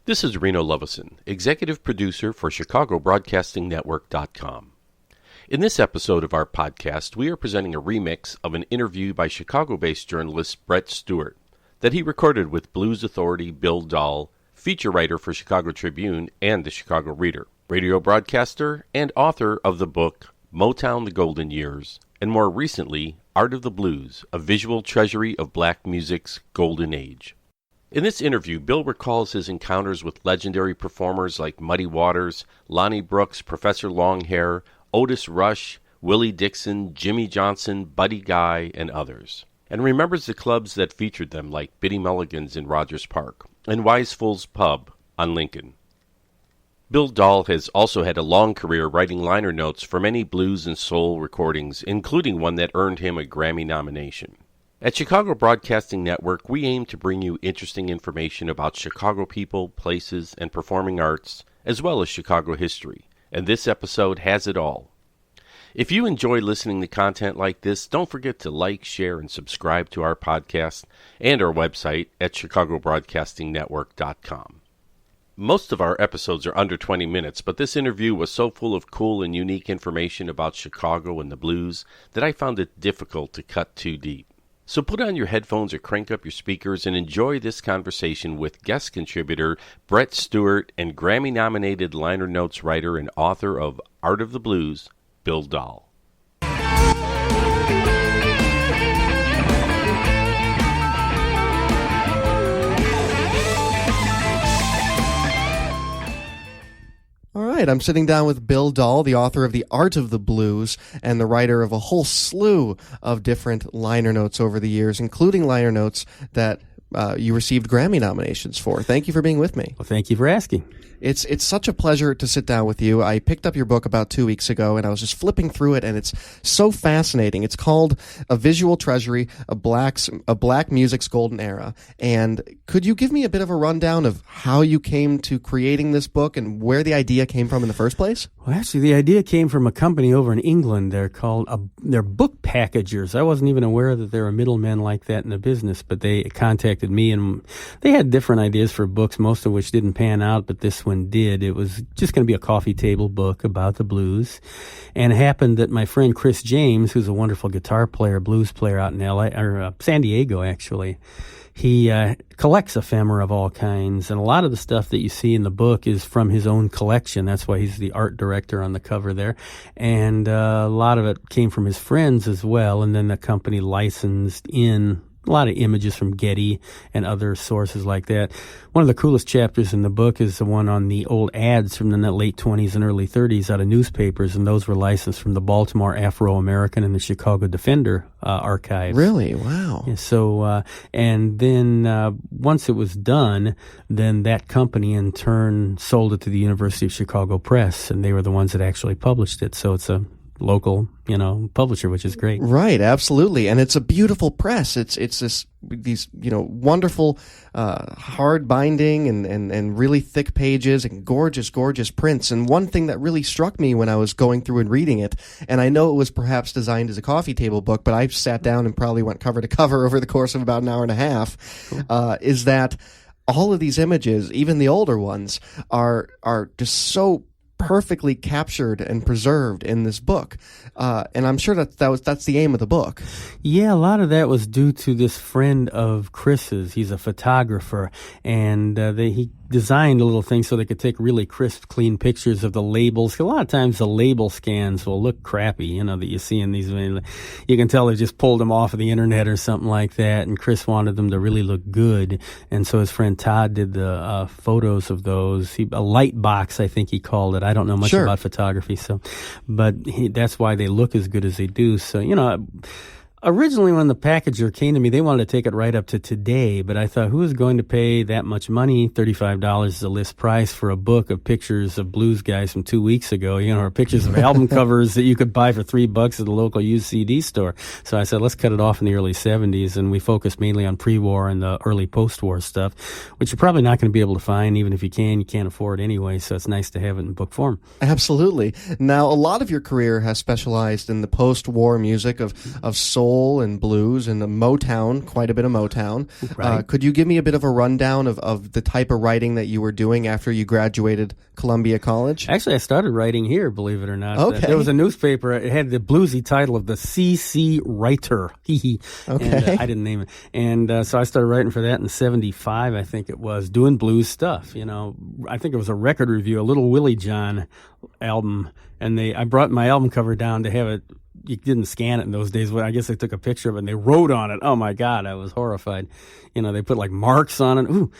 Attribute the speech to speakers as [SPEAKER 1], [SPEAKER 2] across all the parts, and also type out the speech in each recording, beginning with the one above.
[SPEAKER 1] This is Reno Lovison, executive producer for ChicagoBroadcastingNetwork.com. In this episode of our podcast, we are presenting a remix of an interview by Chicago-based journalist Brett Stewart that he recorded with blues authority Bill Dahl, feature writer for Chicago Tribune and the Chicago Reader, radio broadcaster, and author of the book Motown: The Golden Years, and more recently, Art of the Blues, a visual treasury of black music's golden age. In this interview, Bill recalls his encounters with legendary performers like Muddy Waters, Lonnie Brooks, Professor Longhair, Otis Rush, Willie Dixon, Jimmy Johnson, Buddy Guy, and others, and remembers the clubs that featured them like Biddy Mulligan's in Rogers Park and Wise Fool's Pub on Lincoln. Bill Dahl has also had a long career writing liner notes for many blues and soul recordings, including one that earned him a Grammy nomination. At Chicago Broadcasting Network, we aim to bring you interesting information about Chicago people, places, and performing arts, as well as Chicago history, and this episode has it all. If you enjoy listening to content like this, don't forget to like, share, and subscribe to our podcast and our website at ChicagoBroadcastingNetwork.com. Most of our episodes are under 20 minutes, but this interview was so full of cool and unique information about Chicago and the blues that I found it difficult to cut too deep. So put on your headphones or crank up your speakers and enjoy this conversation with guest contributor Brett Stewart and Grammy-nominated liner notes writer and author of Art of the Blues, Bill Dahl.
[SPEAKER 2] All right, I'm sitting down with Bill Dahl, the author of The Art of the Blues and the writer of a whole slew of different liner notes over the years, including liner notes that you received Grammy nominations for. Thank you for being with me.
[SPEAKER 3] Well, thank you for asking.
[SPEAKER 2] It's such a pleasure to sit down with you. I picked up your book about 2 weeks ago, and I was just flipping through it, and it's so fascinating. It's called A Visual Treasury of Black Music's Golden Era. And could you give me a bit of a rundown of how you came to creating this book and where the idea came from in the first place?
[SPEAKER 3] Well, actually, the idea came from a company over in England. They're called they're book packagers. I wasn't even aware that there were middlemen like that in the business, but they contacted me, and they had different ideas for books, most of which didn't pan out, but this one did. It was just going to be a coffee table book about the blues. And it happened that my friend Chris James, who's a wonderful guitar player, blues player out in San Diego, actually, he collects ephemera of all kinds, and a lot of the stuff that you see in the book is from his own collection. That's why he's the art director on the cover there. And a lot of it came from his friends as well, and then the company licensed in a lot of images from Getty and other sources like that. One of the coolest chapters in the book is the one on the old ads from the late 20s and early 30s out of newspapers, and those were licensed from the Baltimore Afro-American and the Chicago Defender archives.
[SPEAKER 2] Really? Wow.
[SPEAKER 3] Yeah, so, and then once it was done, then that company in turn sold it to the University of Chicago Press, and they were the ones that actually published it. So it's a local, publisher, which is great.
[SPEAKER 2] Right, absolutely. And it's a beautiful press. It's these wonderful hard binding and really thick pages and gorgeous prints. And one thing that really struck me when I was going through and reading it, and I know it was perhaps designed as a coffee table book, but I sat down and probably went cover to cover over the course of about an hour and a half, is that all of these images, even the older ones, are just so perfectly captured and preserved in this book, and I'm sure that's the aim of the book.
[SPEAKER 3] Yeah, a lot of that was due to this friend of Chris's. He's a photographer, and he designed a little thing so they could take really crisp, clean pictures of the labels. A lot of times the label scans will look crappy, that you see in these. You can tell they just pulled them off of the internet or something like that, and Chris wanted them to really look good, and so his friend Todd did the photos of those. A light box, I think he called it. I don't know much about photography, but that's why they look as good as they do. So, Originally, when the packager came to me, they wanted to take it right up to today, but I thought, who is going to pay that much money? $35 is the list price for a book of pictures of blues guys from 2 weeks ago, or pictures of album covers that you could buy for $3 at the local used CD store. So I said, let's cut it off in the early 70s, and we focused mainly on pre-war and the early post-war stuff, which you're probably not going to be able to find. Even if you can't afford it anyway, so it's nice to have it in book form.
[SPEAKER 2] Absolutely. Now, a lot of your career has specialized in the post-war music of soul soul and blues and Motown, quite a bit of Motown.
[SPEAKER 3] Right.
[SPEAKER 2] Could you give me a bit of a rundown of the type of writing that you were doing after you graduated Columbia College?
[SPEAKER 3] Actually, I started writing here, believe it or not.
[SPEAKER 2] Okay.
[SPEAKER 3] There was a newspaper. It had the bluesy title of the CC Writer.
[SPEAKER 2] Okay.
[SPEAKER 3] And, I didn't name it. And so I started writing for that in 75, I think it was, doing blues stuff. I think it was a record review, a Little Willie John album. And I brought my album cover down to have it. You didn't scan it in those days. Well, I guess they took a picture of it and they wrote on it. Oh my God, I was horrified. They put like marks on it. Ooh,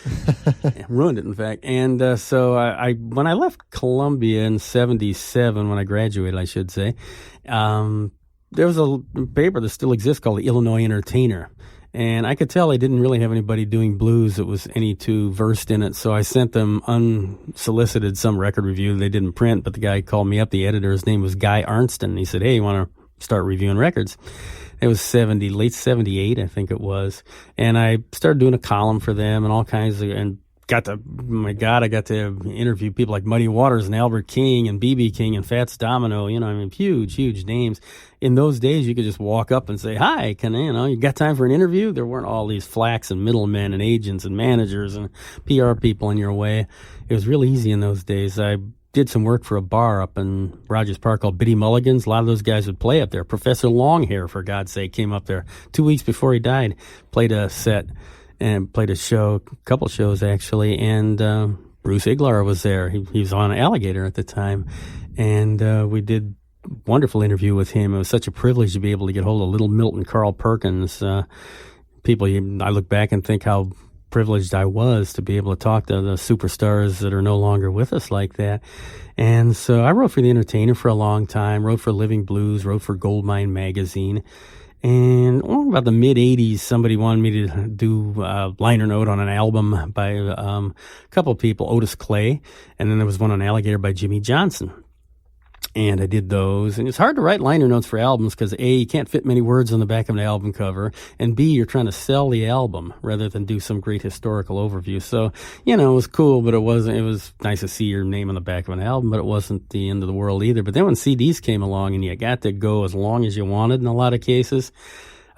[SPEAKER 3] ruined it in fact. And so I when I left Columbia in 77, when I graduated, I should say, there was a paper that still exists called the Illinois Entertainer. And I could tell they didn't really have anybody doing blues that was any too versed in it. So I sent them unsolicited some record review they didn't print, but the guy called me up, the editor, his name was Guy Arnston, and he said, hey, you want to start reviewing records? It was late 78, I think it was. And I started doing a column for them and all kinds of, and I got to interview people like Muddy Waters and Albert King and B.B. King and Fats Domino, huge, huge names. In those days, you could just walk up and say, hi, you got time for an interview? There weren't all these flacks and middlemen and agents and managers and PR people in your way. It was really easy in those days. I did some work for a bar up in Rogers Park called Biddy Mulligan's. A lot of those guys would play up there. Professor Longhair, for God's sake, came up there 2 weeks before he died, played a set and played a couple shows actually, and Bruce Iglar was there. He was on Alligator at the time, and we did a wonderful interview with him. It was such a privilege to be able to get hold of Little Milton, Carl Perkins. I look back and think how privileged I was to be able to talk to the superstars that are no longer with us like that. And so I wrote for The Entertainer for a long time, wrote for Living Blues, wrote for Goldmine Magazine. And about the mid-'80s, somebody wanted me to do a liner note on an album by a couple of people, Otis Clay, and then there was one on Alligator by Jimmy Johnson. And I did those. And it's hard to write liner notes for albums because, A, you can't fit many words on the back of an album cover, and B, you're trying to sell the album rather than do some great historical overview. So, it was cool, but it was nice to see your name on the back of an album, but it wasn't the end of the world either. But then when CDs came along and you got to go as long as you wanted in a lot of cases,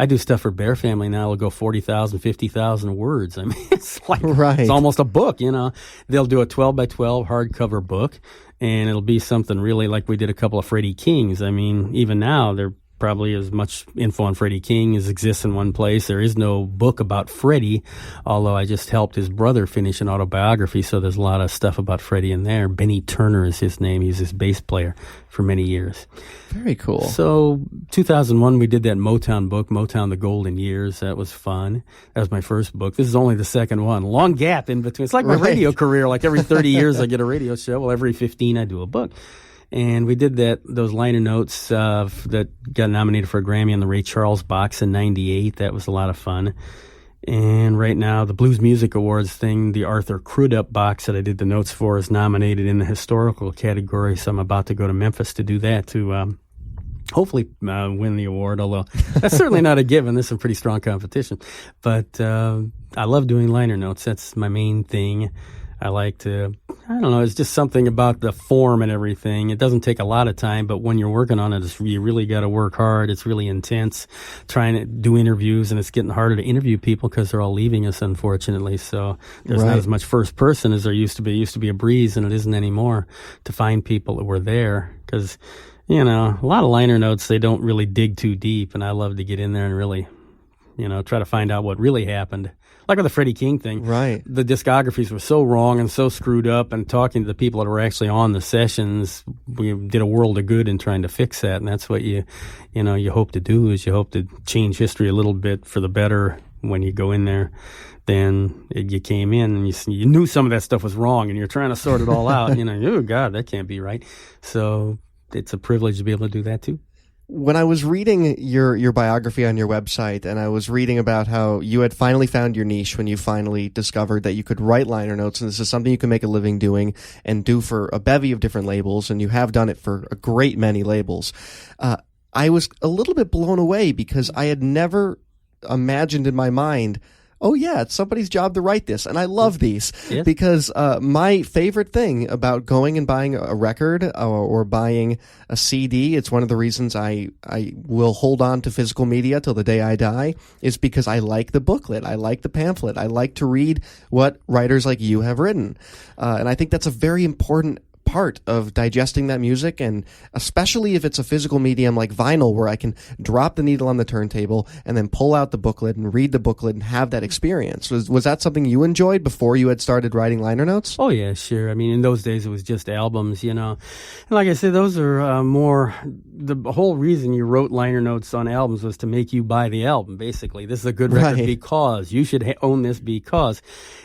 [SPEAKER 3] I do stuff for Bear Family now. It'll go 40,000, 50,000 words. I mean, it's like,
[SPEAKER 2] right.
[SPEAKER 3] It's almost a book, They'll do a 12 by 12 hardcover book, and it'll be something really like we did a couple of Freddie Kings. I mean, even now, there probably as much info on Freddie King as exists in one place. There is no book about Freddie, although I just helped his brother finish an autobiography, so there's a lot of stuff about Freddie in there. Benny Turner is his name. He's his bass player for many years.
[SPEAKER 2] Very cool.
[SPEAKER 3] So 2001, we did that Motown book, Motown the Golden Years. That was fun. That was my first book. This is only the second one. Long gap in between. It's like my radio career. Like every 30 years I get a radio show. Well, every 15 I do a book. And we did those liner notes that got nominated for a Grammy on the Ray Charles box in 98. That was a lot of fun. And right now, the Blues Music Awards thing, the Arthur Crudup box that I did the notes for, is nominated in the historical category. So I'm about to go to Memphis to do that to hopefully win the award, although that's certainly not a given. There's some pretty strong competition. But I love doing liner notes. That's my main thing. I like to, it's just something about the form and everything. It doesn't take a lot of time, but when you're working on it, you really got to work hard. It's really intense trying to do interviews, and it's getting harder to interview people because they're all leaving us, unfortunately. So there's not as much first person as there used to be. It used to be a breeze, and it isn't anymore to find people that were there because, a lot of liner notes, they don't really dig too deep, and I love to get in there and really, try to find out what really happened. Like with the Freddie King thing. Right. The discographies were so wrong and so screwed up, and talking to the people that were actually on the sessions, we did a world of good in trying to fix that. And that's what you hope to do, is you hope to change history a little bit for the better when you go in there. Then you came in and you knew some of that stuff was wrong, and you're trying to sort it all out. Oh God, that can't be right. So it's a privilege to be able to do that too.
[SPEAKER 2] When I was reading your biography on your website, and I was reading about how you had finally found your niche when you finally discovered that you could write liner notes, and this is something you can make a living doing and do for a bevy of different labels, and you have done it for a great many labels, I was a little bit blown away because I had never imagined in my mind, oh yeah, it's somebody's job to write this. And I love these because my favorite thing about going and buying a record or buying a CD, it's one of the reasons I will hold on to physical media till the day I die, is because I like the booklet. I like the pamphlet. I like to read what writers like you have written. And I think that's a very important part of digesting that music, and especially if it's a physical medium like vinyl, where I can drop the needle on the turntable and then pull out the booklet and read the booklet and have that experience. Was that something you enjoyed before you had started writing liner notes?
[SPEAKER 3] Oh yeah, sure. I mean, in those days it was just albums, And like I said, those are more, the whole reason you wrote liner notes on albums was to make you buy the album, basically. This is a good record because you should own this because.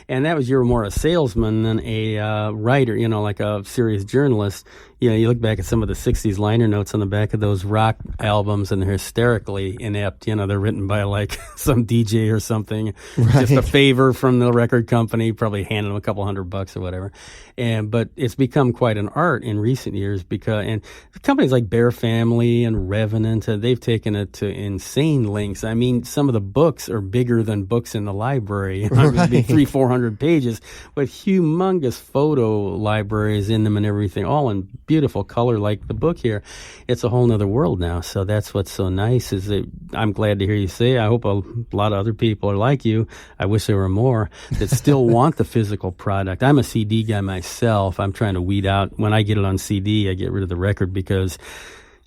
[SPEAKER 3] And that was, you were more a salesman than a writer, like a serious journalist. You look back at some of the 60s liner notes on the back of those rock albums, and they're hysterically inept. They're written by like some DJ or something. Right. Just a favor from the record company, probably handing them a couple $100 or whatever. But it's become quite an art in recent years and companies like Bear Family and Revenant, they've taken it to insane lengths. I mean, some of the books are bigger than books in the library. It'd be 300-400 pages, but humongous photo libraries in them and everything, all in beautiful color like the book here. It's a whole nother world now. So that's what's so nice is that I'm glad to hear you say, I hope a lot of other people are like you. I wish there were more that still want the physical product. I'm a CD guy myself. I'm trying to weed out, when I get it on CD, I get rid of the record because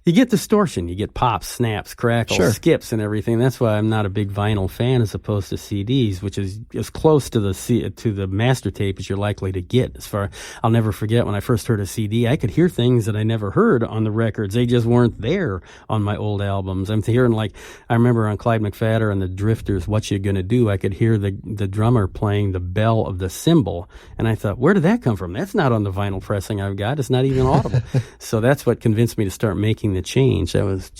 [SPEAKER 3] you get distortion. You get pops, snaps, crackles, skips, and everything. That's why I'm not a big vinyl fan as opposed to CDs, which is as close to the master tape as you're likely to get. I'll never forget when I first heard a CD, I could hear things that I never heard on the records. They just weren't there on my old albums. I'm hearing, I remember on Clyde McPhatter and the Drifters, What You Gonna Do, I could hear the drummer playing the bell of the cymbal, and I thought, where did that come from? That's not on the vinyl pressing I've got. It's not even audible. So that's what convinced me to start making the change. That was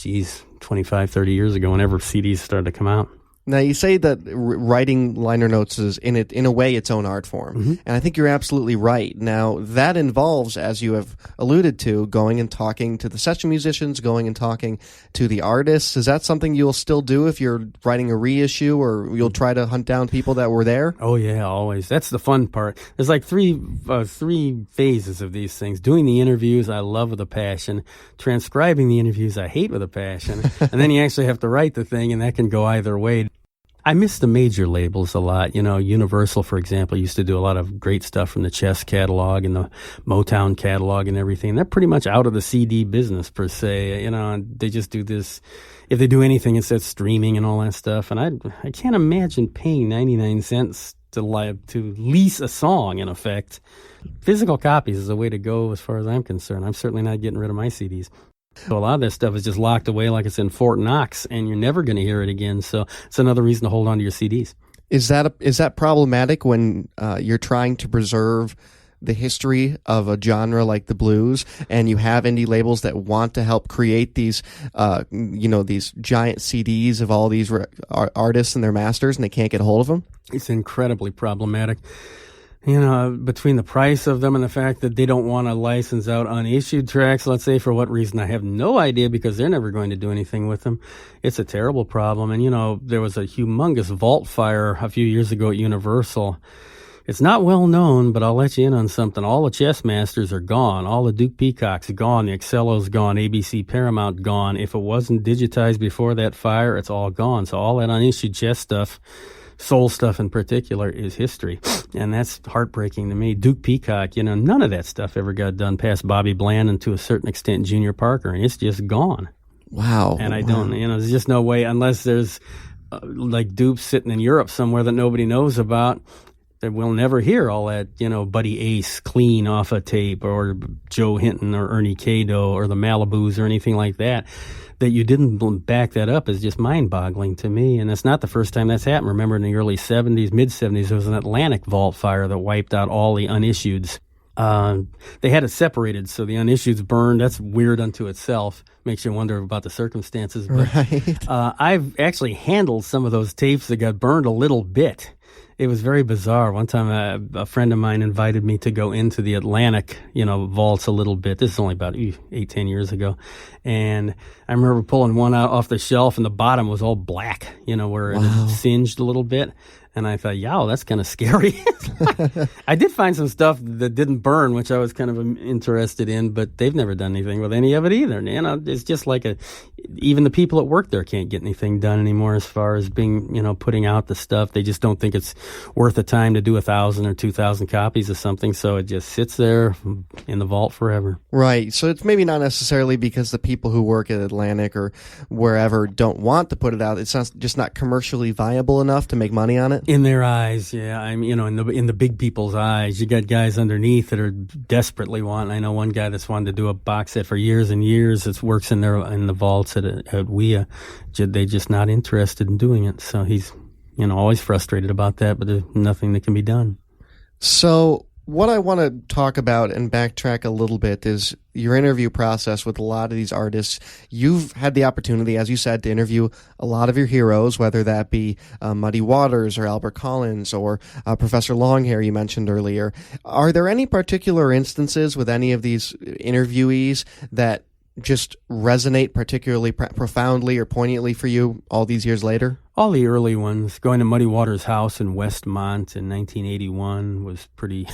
[SPEAKER 3] 25, 30 years ago, whenever CDs started to come out.
[SPEAKER 2] Now, you say that writing liner notes is, in a way, its own art form. And I think you're absolutely right. Now, that involves, as you have alluded to, going and talking to the session musicians, going and talking to the artists. Is that something you'll still do if you're writing a reissue, or you'll try to hunt down people that were there?
[SPEAKER 3] Oh, yeah, always. That's the fun part. There's like three phases of these things. Doing the interviews, I love with a passion. Transcribing the interviews, I hate with a passion. And then you actually have to write the thing, and that can go either way. I miss the major labels a lot. Universal, for example, used to do a lot of great stuff from the Chess catalog and the Motown catalog and everything. They're pretty much out of the CD business, per se. They just do this. If they do anything, it's that streaming and all that stuff. And I can't imagine paying 99 cents to lease a song, in effect. Physical copies is the way to go as far as I'm concerned. I'm certainly not getting rid of my CDs. So a lot of that stuff is just locked away like it's in Fort Knox, and you're never going to hear it again. So it's another reason to hold on to your CDs.
[SPEAKER 2] Is that problematic when you're trying to preserve the history of a genre like the blues, and you have indie labels that want to help create these, these giant CDs of all these artists and their masters, and they can't get a hold of them?
[SPEAKER 3] It's incredibly problematic. Between the price of them and the fact that they don't want to license out unissued tracks, let's say, for what reason, I have no idea, because they're never going to do anything with them. It's a terrible problem. And, there was a humongous vault fire a few years ago at Universal. It's not well known, but I'll let you in on something. All the Chess Masters are gone. All the Duke Peacocks are gone. The Excello's gone. ABC Paramount gone. If it wasn't digitized before that fire, it's all gone. So all that unissued chess stuff, soul stuff in particular, is history. And that's heartbreaking to me. Duke Peacock, none of that stuff ever got done past Bobby Bland and to a certain extent Junior Parker, and it's just gone.
[SPEAKER 2] Wow.
[SPEAKER 3] And I don't, there's just no way, unless there's like dupes sitting in Europe somewhere that nobody knows about, that we'll never hear all that, Buddy Ace clean off a tape, or Joe Hinton or Ernie Cado or the Malibus or anything like that. That you didn't back that up is just mind-boggling to me, and it's not the first time that's happened. Remember, in the early 70s, mid-70s, there was an Atlantic vault fire that wiped out all the unissueds. They had it separated, so the unissueds burned. That's weird unto itself. Makes you wonder about the circumstances. But,
[SPEAKER 2] right.
[SPEAKER 3] I've actually handled some of those tapes that got burned a little bit. It was very bizarre. One time, a friend of mine invited me to go into the Atlantic, vaults a little bit. This is only about 8-10 years ago. And I remember pulling one out off the shelf, and the bottom was all black, where it had singed a little bit. And I thought, yeah, that's kind of scary. I did find some stuff that didn't burn, which I was kind of interested in, but they've never done anything with any of it either. You know, it's just like even the people at work there can't get anything done anymore as far as being, putting out the stuff. They just don't think it's worth the time to do 1,000 or 2,000 copies of something, so it just sits there in the vault forever.
[SPEAKER 2] Right. So it's maybe not necessarily because the people who work at Atlantic or wherever don't want to put it out. It's just not commercially viable enough to make money on it.
[SPEAKER 3] In their eyes, yeah. I'm, in the big people's eyes, you got guys underneath that are desperately wanting. I know one guy that's wanted to do a box set for years and years. It works in the vaults at WIA. They're just not interested in doing it. So he's, always frustrated about that, but there's nothing that can be done.
[SPEAKER 2] So what I want to talk about and backtrack a little bit is your interview process with a lot of these artists. You've had the opportunity, as you said, to interview a lot of your heroes, whether that be Muddy Waters or Albert Collins or Professor Longhair you mentioned earlier. Are there any particular instances with any of these interviewees that just resonate particularly profoundly or poignantly for you all these years later?
[SPEAKER 3] All the early ones. Going to Muddy Waters' house in Westmont in 1981 was pretty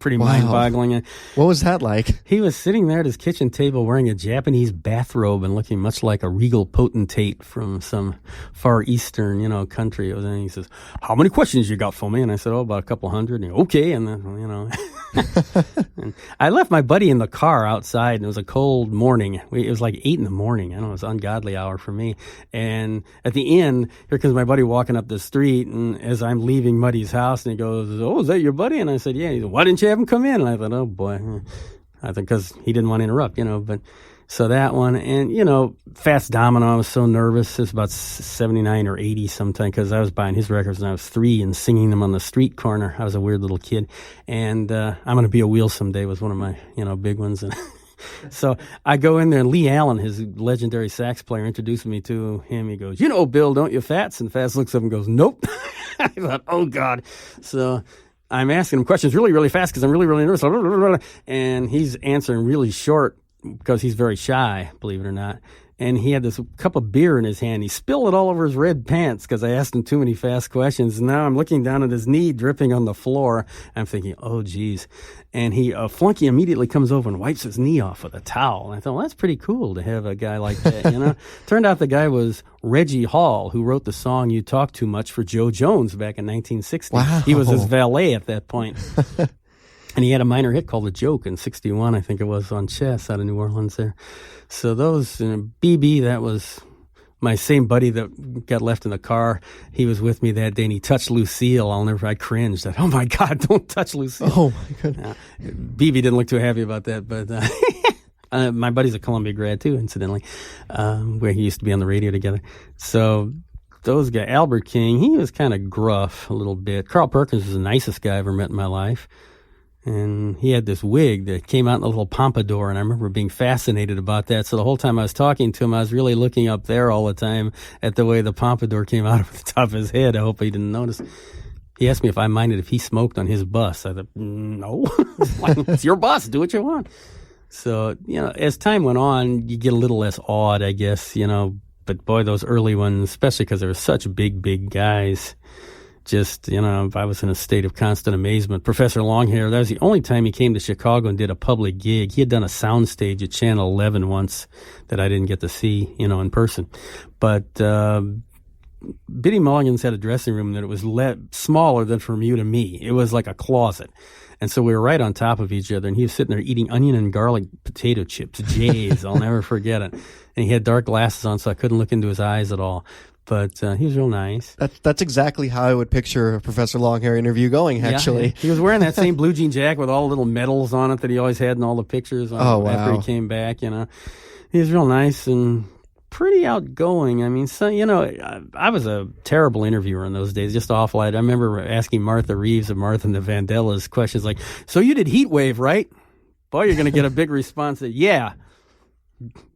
[SPEAKER 3] mind-boggling.
[SPEAKER 2] What was that like?
[SPEAKER 3] He was sitting there at his kitchen table wearing a Japanese bathrobe and looking much like a regal potentate from some Far Eastern, country. And he says, "How many questions you got for me?" And I said, about a couple hundred. And okay. And then, and I left my buddy in the car outside, and it was a cold morning. It was like 8 a.m. I know, it was an ungodly hour for me. And at the end, here comes my buddy walking up the street, and as I'm leaving Muddy's house, and he goes, "Oh, is that your buddy?" And I said, "Yeah." He said, "Why didn't you have him come in?" And I thought, oh boy, I think because he didn't want to interrupt, but so that one. And, Fats Domino, I was so nervous. It was about 79 or 80 sometime, because I was buying his records when I was 3 and singing them on the street corner. I was a weird little kid. And I'm going to Be a Wheel Someday was one of my, big ones. And so I go in there, and Lee Allen, his legendary sax player, introduced me to him. He goes, "Bill, don't you, Fats?" And Fats looks up and goes, "Nope." I thought, oh, God. So I'm asking him questions really, really fast because I'm really, really nervous. And he's answering really short because he's very shy, believe it or not. And he had this cup of beer in his hand. He spilled it all over his red pants because I asked him too many fast questions. And now I'm looking down at his knee dripping on the floor. I'm thinking, oh, geez. And Flunky immediately comes over and wipes his knee off with a towel. And I thought, well, that's pretty cool to have a guy like that, Turned out the guy was Reggie Hall, who wrote the song "You Talk Too Much" for Joe Jones back in 1960.
[SPEAKER 2] Wow.
[SPEAKER 3] He was his valet at that point. And he had a minor hit called "The Joke" in 61, I think it was, on Chess out of New Orleans there. So those, BB, that was my same buddy that got left in the car. He was with me that day, and he touched Lucille. I cringed. Oh, my God, don't touch Lucille.
[SPEAKER 2] Oh, my goodness.
[SPEAKER 3] BB didn't look too happy about that, but my buddy's a Columbia grad, too, incidentally, where he used to be on the radio together. So those guys, Albert King, he was kind of gruff a little bit. Carl Perkins was the nicest guy I ever met in my life. And he had this wig that came out in a little pompadour, and I remember being fascinated about that. So the whole time I was talking to him, I was really looking up there all the time at the way the pompadour came out of the top of his head. I hope he didn't notice. He asked me if I minded if he smoked on his bus. I thought, no. It's your bus. Do what you want. So, as time went on, you get a little less awed, I guess, But, boy, those early ones, especially because they were such big, big guys, just, I was in a state of constant amazement. Professor Longhair, that was the only time he came to Chicago and did a public gig. He had done a soundstage at Channel 11 once that I didn't get to see, in person. But Biddy Mulligan's had a dressing room that it was smaller than from you to me. It was like a closet. And so we were right on top of each other, and he was sitting there eating onion and garlic potato chips, J's. I'll never forget it. And he had dark glasses on, so I couldn't look into his eyes at all. But he was real nice.
[SPEAKER 2] That's exactly how I would picture a Professor Longhair interview going, actually.
[SPEAKER 3] Yeah, he was wearing that same blue jean jacket with all the little medals on it that he always had in all the pictures after he came back, He was real nice and pretty outgoing. I mean, so, I was a terrible interviewer in those days, just awful. I remember asking Martha Reeves of Martha and the Vandellas questions like, "So you did Heat Wave, right?" Boy, you're going to get a big response that, "Yeah."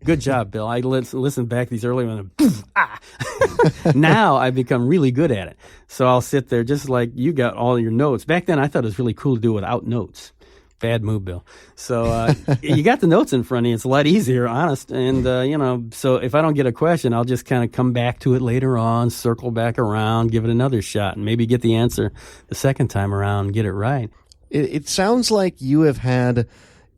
[SPEAKER 3] Good job, Bill. I listened back these early ones. Now I've become really good at it. So I'll sit there just like you got all your notes. Back then I thought it was really cool to do it without notes. Bad move, Bill. So you got the notes in front of you. It's a lot easier, honest. And, so if I don't get a question, I'll just kind of come back to it later on, circle back around, give it another shot, and maybe get the answer the second time around and get it right.
[SPEAKER 2] It sounds like you have had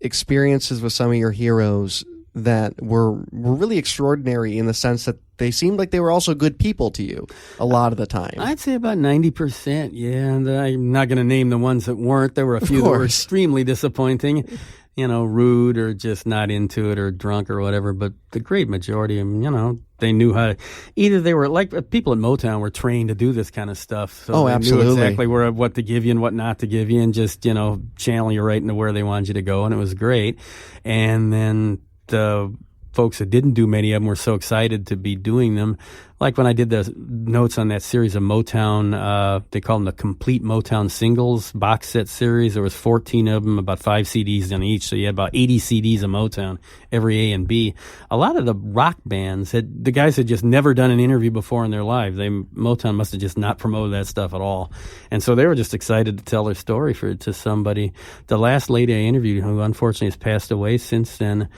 [SPEAKER 2] experiences with some of your heroes that were really extraordinary in the sense that they seemed like they were also good people to you a lot of the time.
[SPEAKER 3] I'd say about 90%, yeah. And I'm not going to name the ones that weren't. There were a few that were extremely disappointing, rude or just not into it or drunk or whatever. But the great majority of them, they knew how to, either they were like people at Motown were trained to do this kind of stuff. So they
[SPEAKER 2] absolutely.
[SPEAKER 3] knew exactly what to give you and what not to give you and just, channel you right into where they wanted you to go. And it was great. And then the folks that didn't do many of them were so excited to be doing them. Like when I did the notes on that series of Motown, they call them the Complete Motown Singles box set series. There was 14 of them, about 5 CDs on each. So you had about 80 CDs of Motown, every A and B. A lot of the rock bands the guys had just never done an interview before in their lives. Motown must have just not promoted that stuff at all. And so they were just excited to tell their story to somebody. The last lady I interviewed, who unfortunately has passed away since then,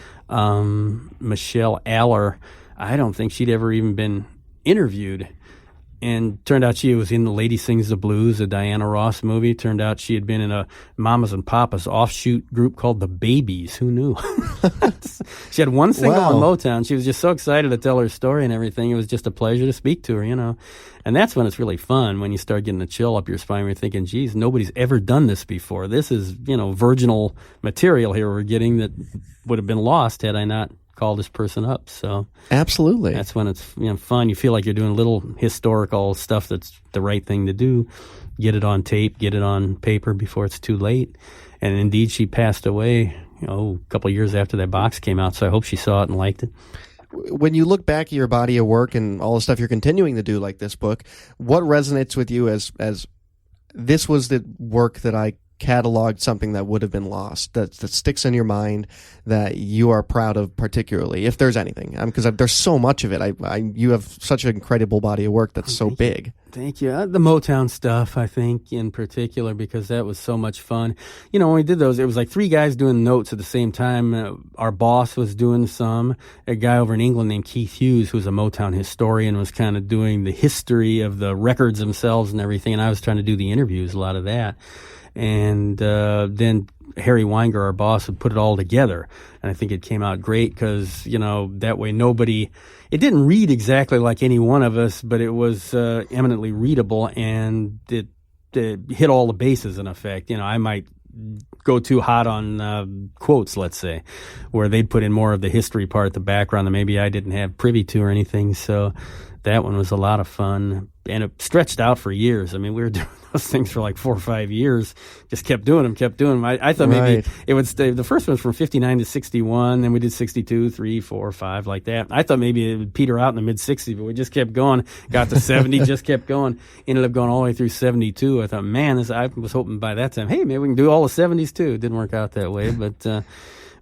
[SPEAKER 3] Michelle Aller, I don't think she'd ever even been interviewed, and turned out she was in The Lady Sings the Blues, a Diana Ross movie. Turned out she had been in a Mamas and Papas offshoot group called The Babies. Who knew? She had one single on Motown. She was just so excited to tell her story and everything. It was just a pleasure to speak to her, And that's when it's really fun, when you start getting a chill up your spine. You're thinking, geez, nobody's ever done this before. This is, virginal material here we're getting that would have been lost had I not call this person up. So
[SPEAKER 2] absolutely,
[SPEAKER 3] that's when it's fun. You feel like you're doing little historical stuff that's the right thing to do. Get it on tape, get it on paper before it's too late. And indeed, she passed away, a couple of years after that box came out. So I hope she saw it and liked it.
[SPEAKER 2] When you look back at your body of work and all the stuff you're continuing to do, like this book, what resonates with you as this was the work that I cataloged, something that would have been lost, that sticks in your mind, that you are proud of particularly, if there's anything? Because there's so much of it. You have such an incredible body of work that's so big.
[SPEAKER 3] Thank you. The Motown stuff, I think, in particular, because that was so much fun. When we did those, it was like 3 guys doing notes at the same time. Our boss was doing some. A guy over in England named Keith Hughes, who's a Motown historian, was kind of doing the history of the records themselves and everything, and I was trying to do the interviews, a lot of that. And then Harry Weinger, our boss, would put it all together. And I think it came out great because, that way it didn't read exactly like any one of us, but it was eminently readable, and it hit all the bases in effect. I might go too hot on quotes, let's say, where they'd put in more of the history part, the background that maybe I didn't have privy to or anything. So that one was a lot of fun. And it stretched out for years. I mean, we were doing those things for like 4 or 5 years. Just kept doing them. I thought maybe it would stay. The first one was from 59 to 61. Then we did 62, 3, 4, 5, like that. I thought maybe it would peter out in the mid-60s, but we just kept going. Got to 70, just kept going. Ended up going all the way through 72. I thought, man, I was hoping by that time, hey, maybe we can do all the 70s too. It didn't work out that way, but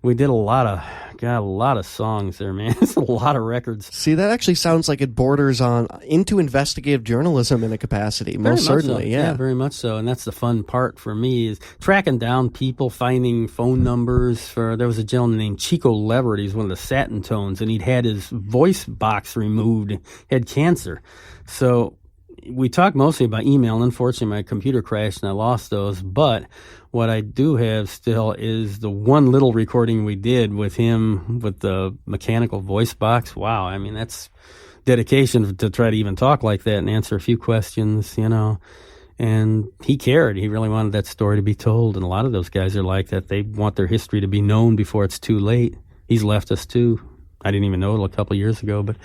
[SPEAKER 3] we did a lot of songs there, man. It's a lot of records.
[SPEAKER 2] See, that actually sounds like it borders on into investigative journalism in a capacity. Most certainly,
[SPEAKER 3] so.
[SPEAKER 2] Yeah,
[SPEAKER 3] very much so. And that's the fun part for me, is tracking down people, finding phone numbers. There was a gentleman named Chico Leverett. He's one of the Satin Tones, and he'd had his voice box removed, had cancer. So we talked mostly about email, and unfortunately my computer crashed and I lost those. But what I do have still is the one little recording we did with him with the mechanical voice box. Wow, I mean, that's dedication to try to even talk like that and answer a few questions, And he cared. He really wanted that story to be told. And a lot of those guys are like that. They want their history to be known before it's too late. He's left us too. I didn't even know it a couple of years ago, but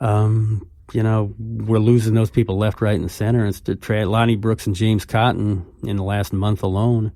[SPEAKER 3] we're losing those people left, right, and center. It's Lonnie Brooks and James Cotton in the last month alone.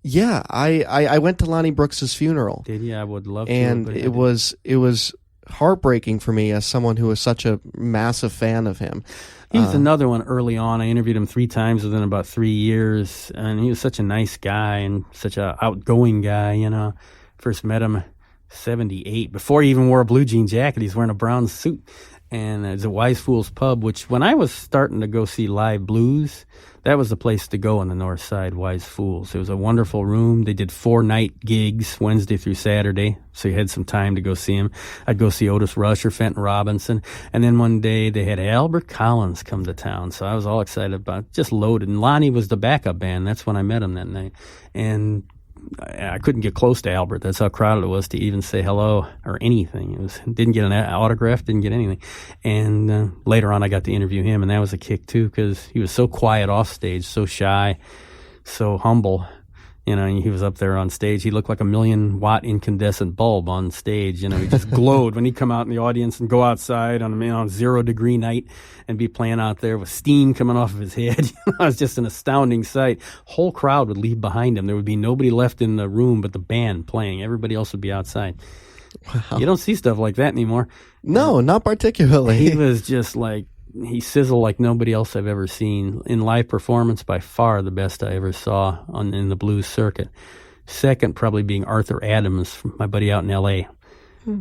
[SPEAKER 2] Yeah, I went to Lonnie Brooks's funeral.
[SPEAKER 3] Did you? I would love to.
[SPEAKER 2] And it was heartbreaking for me as someone who was such a massive fan of him.
[SPEAKER 3] He was another one early on. I interviewed him 3 times within about 3 years, and he was such a nice guy and such a outgoing guy. First met him 78, before he even wore a blue jean jacket. He's wearing a brown suit. and it's a Wise Fools Pub, which when I was starting to go see live blues, that was the place to go on the north side, Wise Fools. It was a wonderful room. They did 4-night gigs, Wednesday through Saturday, so you had some time to go see them. I'd go see Otis Rush or Fenton Robinson, and then one day they had Albert Collins come to town, so I was all excited about it, just loaded. And Lonnie was the backup band. That's when I met him that night. And I couldn't get close to Albert. That's how crowded it was to even say hello or anything. Didn't get an autograph, didn't get anything. And later on, I got to interview him, and that was a kick too, because he was so quiet off stage, so shy, so humble. He was up there on stage. He looked like a 1,000,000-watt incandescent bulb on stage. He just glowed when he'd come out in the audience and go outside on a 0-degree night and be playing out there with steam coming off of his head. It was just an astounding sight. Whole crowd would leave behind him. There would be nobody left in the room but the band playing. Everybody else would be outside. Wow. You don't see stuff like that anymore.
[SPEAKER 2] No, not particularly.
[SPEAKER 3] He was just like, he sizzled like nobody else I've ever seen. In live performance, by far the best I ever saw in the blues circuit. Second probably being Arthur Adams, my buddy out in L.A.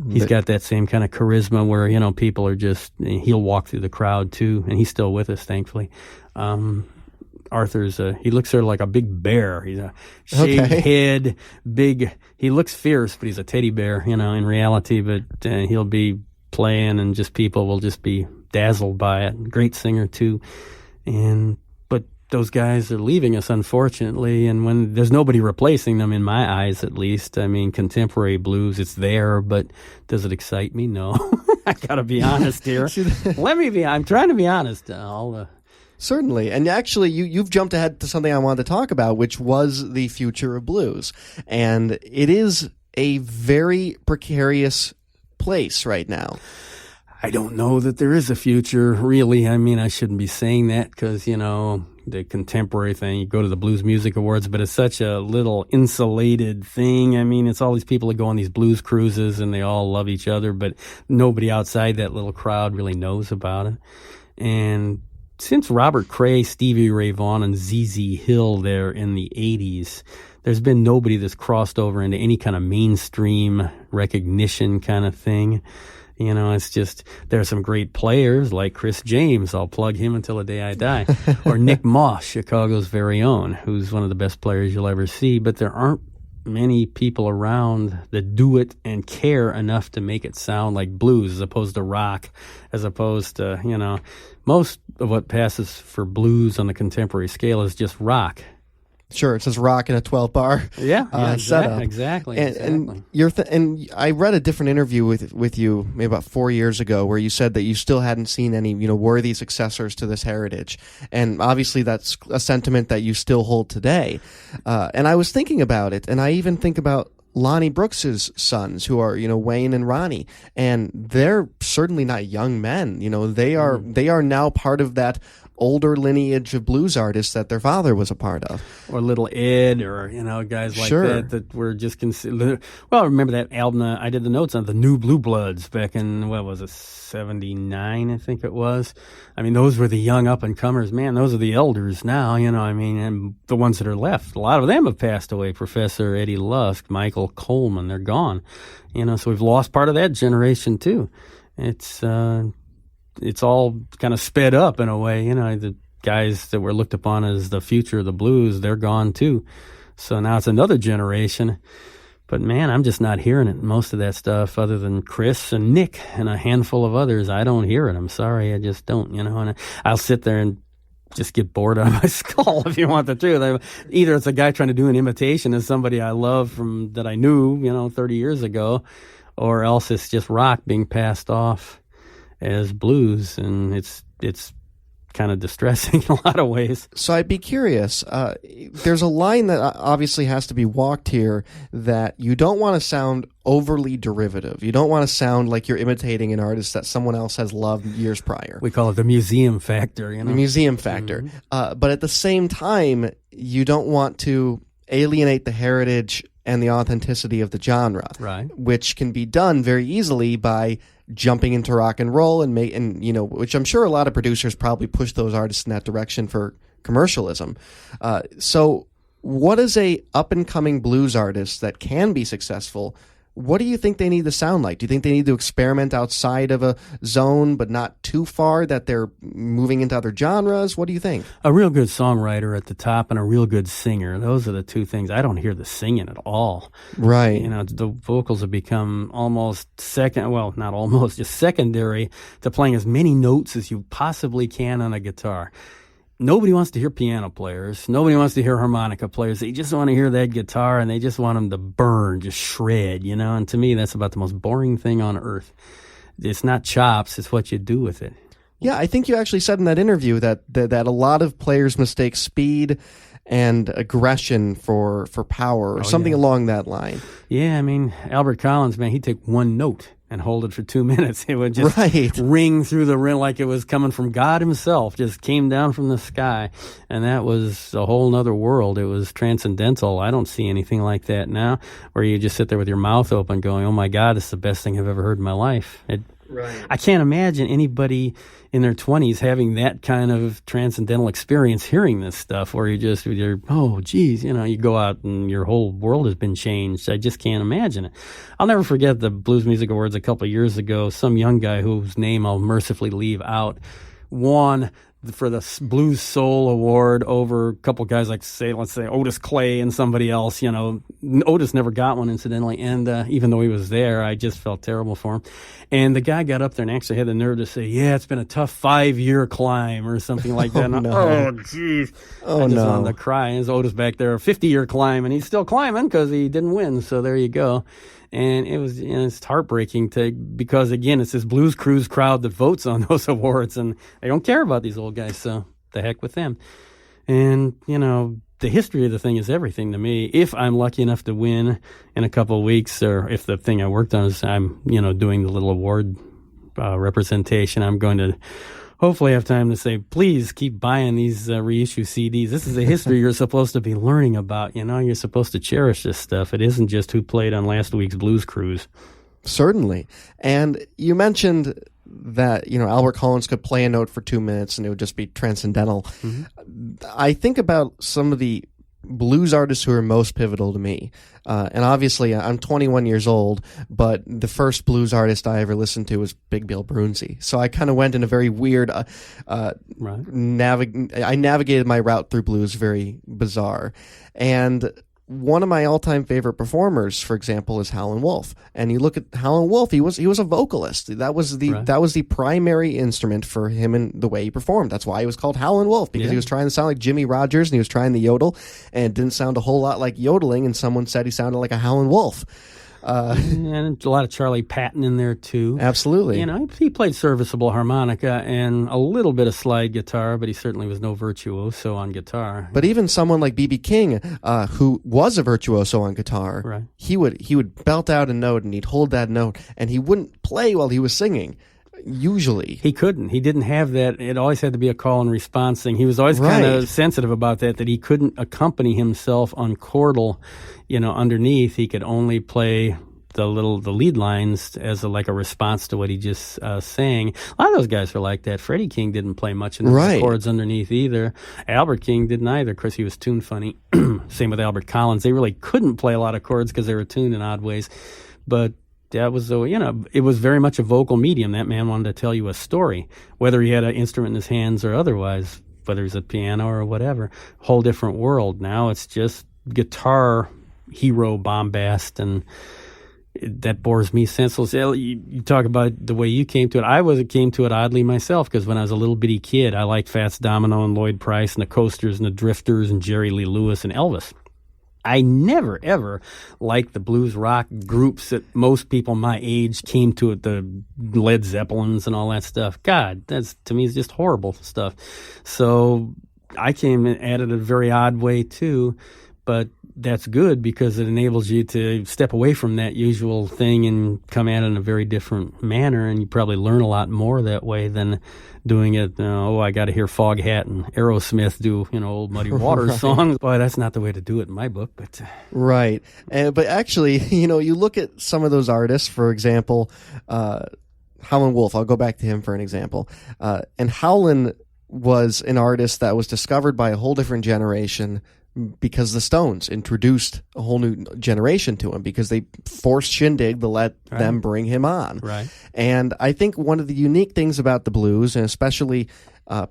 [SPEAKER 3] He's got that same kind of charisma where, people are just, he'll walk through the crowd too, and he's still with us, thankfully. Arthur's, he looks sort of like a big bear. He's a shaved head, big, he looks fierce, but he's a teddy bear, in reality, but he'll be playing and just people will just be dazzled by it. Great singer too. But those guys are leaving us, unfortunately, and when there's nobody replacing them, in my eyes at least. I mean, contemporary blues, it's there, but does it excite me? No. I gotta be honest here. I'm trying to be honest.
[SPEAKER 2] Certainly. And actually, you've jumped ahead to something I wanted to talk about, which was the future of blues. And it is a very precarious place right now.
[SPEAKER 3] I don't know that there is a future, really. I mean, I shouldn't be saying that because, the contemporary thing, you go to the Blues Music Awards, but it's such a little insulated thing. I mean, it's all these people that go on these blues cruises and they all love each other, but nobody outside that little crowd really knows about it. And since Robert Cray, Stevie Ray Vaughan, and ZZ Hill there in the 80s, there's been nobody that's crossed over into any kind of mainstream recognition kind of thing. It's just, there are some great players like Chris James. I'll plug him until the day I die. Or Nick Moss, Chicago's very own, who's one of the best players you'll ever see. But there aren't many people around that do it and care enough to make it sound like blues as opposed to rock, as opposed to, most of what passes for blues on the contemporary scale is just rock.
[SPEAKER 2] Sure, it says rock in a 12-bar setup.
[SPEAKER 3] Exactly.
[SPEAKER 2] And I read a different interview with you maybe about 4 years ago where you said that you still hadn't seen any worthy successors to this heritage, and obviously that's a sentiment that you still hold today. And I was thinking about it, and I even think about Lonnie Brooks's sons, who are Wayne and Ronnie, and they're certainly not young men. They are now part of that older lineage of blues artists that their father was a part of.
[SPEAKER 3] Or Little Ed, or, guys like that were just considered. Well, I remember that album, I did the notes on the New Blue Bloods back in, 79, I think it was. I mean, those were the young up-and-comers. Man, those are the elders now, and the ones that are left. A lot of them have passed away. Professor Eddie Lusk, Michael Coleman, they're gone. So we've lost part of that generation, too. It's all kind of sped up in a way. The guys that were looked upon as the future of the blues, they're gone too. So now it's another generation. But man, I'm just not hearing it. Most of that stuff, other than Chris and Nick and a handful of others, I don't hear it. I'm sorry, I just don't. And I'll sit there and just get bored out of my skull, if you want the truth. Either it's a guy trying to do an imitation of somebody I love that I knew, 30 years ago, or else it's just rock being passed off as blues, and it's kind of distressing in a lot of ways.
[SPEAKER 2] So I'd be curious, there's a line that obviously has to be walked here, that you don't want to sound overly derivative. You don't want to sound like you're imitating an artist that someone else has loved years prior.
[SPEAKER 3] We call it the museum factor.
[SPEAKER 2] The museum factor. Mm-hmm. But at the same time, you don't want to alienate the heritage and the authenticity of the genre,
[SPEAKER 3] right?
[SPEAKER 2] Which can be done very easily by jumping into rock and roll which I'm sure a lot of producers probably push those artists in that direction for commercialism. So what is a up and coming blues artist that can be successful What do you think they need to sound like? Do you think they need to experiment outside of a zone, but not too far that they're moving into other genres? What do you think?
[SPEAKER 3] A real good songwriter at the top and a real good singer. Those are the two things. I don't hear the singing at all.
[SPEAKER 2] Right.
[SPEAKER 3] The vocals have become almost not almost, just secondary to playing as many notes as you possibly can on a guitar. Nobody wants to hear piano players. Nobody wants to hear harmonica players. They just want to hear that guitar, and they just want them to burn, just shred, And to me, that's about the most boring thing on earth. It's not chops. It's what you do with it.
[SPEAKER 2] Yeah, I think you actually said in that interview that a lot of players mistake speed and aggression for power or something along that line.
[SPEAKER 3] Yeah, I mean, Albert Collins, man, he'd take one note and hold it for 2 minutes. It would just ring through the ring like it was coming from God himself, just came down from the sky. And that was a whole nother world. It was transcendental. I don't see anything like that now, where you just sit there with your mouth open going, oh my God, this is the best thing I've ever heard in my life. I can't imagine anybody in their 20s having that kind of transcendental experience hearing this stuff, where you're oh geez, you go out and your whole world has been changed. I just can't imagine it. I'll never forget the Blues Music Awards a couple of years ago. Some young guy whose name I'll mercifully leave out won for the Blues Soul Award over a couple guys let's say Otis Clay and somebody else. Otis never got one, incidentally, and even though he was there, I just felt terrible for him. And the guy got up there and actually had the nerve to say, yeah, it's been a tough 5-year climb or something like that. Oh, jeez. I just wanted to cry. And Otis back there, a 50-year climb, and he's still climbing because he didn't win, so there you go. And it's heartbreaking because again, it's this Blues Cruise crowd that votes on those awards, and they don't care about these old guys, so the heck with them. And, the history of the thing is everything to me. If I'm lucky enough to win in a couple of weeks, or if the thing I worked on is I'm, doing the little award representation, I'm going to hopefully have time to say, please keep buying these reissue CDs. This is the history you're supposed to be learning about. You're supposed to cherish this stuff. It isn't just who played on last week's Blues Cruise.
[SPEAKER 2] Certainly. And you mentioned that, Albert Collins could play a note for 2 minutes and it would just be transcendental. Mm-hmm. I think about some of the blues artists who are most pivotal to me. And obviously, I'm 21 years old, but the first blues artist I ever listened to was Big Bill Brunsey. So I kind of went in a very weird, I navigated my route through blues very bizarre. And one of my all-time favorite performers, for example, is Howlin' Wolf. And you look at Howlin' Wolf; he was a vocalist. That was the primary instrument for him and the way he performed. That's why he was called Howlin' Wolf, because he was trying to sound like Jimmy Rogers and he was trying to yodel, and it didn't sound a whole lot like yodeling. And someone said he sounded like a Howlin' Wolf.
[SPEAKER 3] And a lot of Charlie Patton in there too.
[SPEAKER 2] Absolutely.
[SPEAKER 3] He played serviceable harmonica and a little bit of slide guitar, but he certainly was no virtuoso on guitar.
[SPEAKER 2] But even someone like B.B. King, who was a virtuoso on guitar, he would belt out a note and he'd hold that note and he wouldn't play while he was singing. Usually.
[SPEAKER 3] He couldn't. He didn't have that. It always had to be a call and response thing. He was always kind of sensitive about that he couldn't accompany himself on chordal, underneath. He could only play the lead lines as a response to what he just sang. A lot of those guys were like that. Freddie King didn't play much in the chords underneath either. Albert King didn't either, because he was tune funny. Same with Albert Collins. They really couldn't play a lot of chords because they were tuned in odd ways. But that was, it was very much a vocal medium. That man wanted to tell you a story, whether he had an instrument in his hands or otherwise, whether it's a piano or whatever. Whole different world. Now it's just guitar hero bombast, and that bores me senseless. You talk about the way you came to it. I came to it oddly myself, because when I was a little bitty kid, I liked Fats Domino and Lloyd Price and the Coasters and the Drifters and Jerry Lee Lewis and Elvis. I never, ever liked the blues rock groups that most people my age came to it, the Led Zeppelins and all that stuff. God, that's, to me, is just horrible stuff. So I came at it a very odd way, too. But that's good, because it enables you to step away from that usual thing and come at it in a very different manner, and you probably learn a lot more that way than doing it, I got to hear Foghat and Aerosmith do, old Muddy Waters songs. Boy, that's not the way to do it in my book. But
[SPEAKER 2] Right. But actually, you look at some of those artists, for example, Howlin' Wolf. I'll go back to him for an example. And Howlin' was an artist that was discovered by a whole different generation, because the Stones introduced a whole new generation to him, because they forced Shindig to let them bring him on.
[SPEAKER 3] Right.
[SPEAKER 2] And I think one of the unique things about the blues, and especially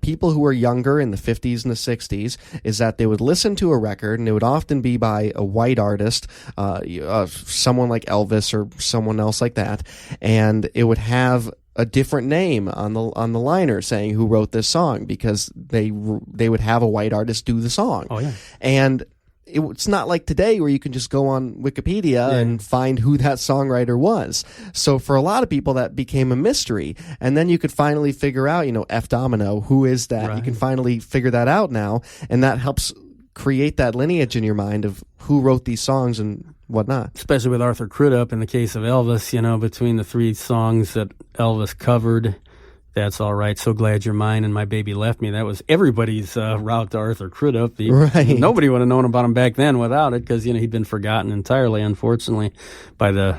[SPEAKER 2] people who are younger in the 50s and the 60s, is that they would listen to a record, and it would often be by a white artist, someone like Elvis or someone else like that, and it would have a different name on the liner saying who wrote this song, because they would have a white artist do the song.
[SPEAKER 3] Oh, yeah.
[SPEAKER 2] And it's not like today where you can just go on Wikipedia and find who that songwriter was. So for a lot of people, that became a mystery. And then you could finally figure out, F Domino, who is that? Right. You can finally figure that out now, and that helps create that lineage in your mind of who wrote these songs and whatnot.
[SPEAKER 3] Especially with Arthur Crudup in the case of Elvis, between the 3 songs that Elvis covered, That's All Right, So Glad You're Mine, and My Baby Left Me. That was everybody's route to Arthur Crudup. Nobody would have known about him back then without it, because he'd been forgotten entirely, unfortunately, by the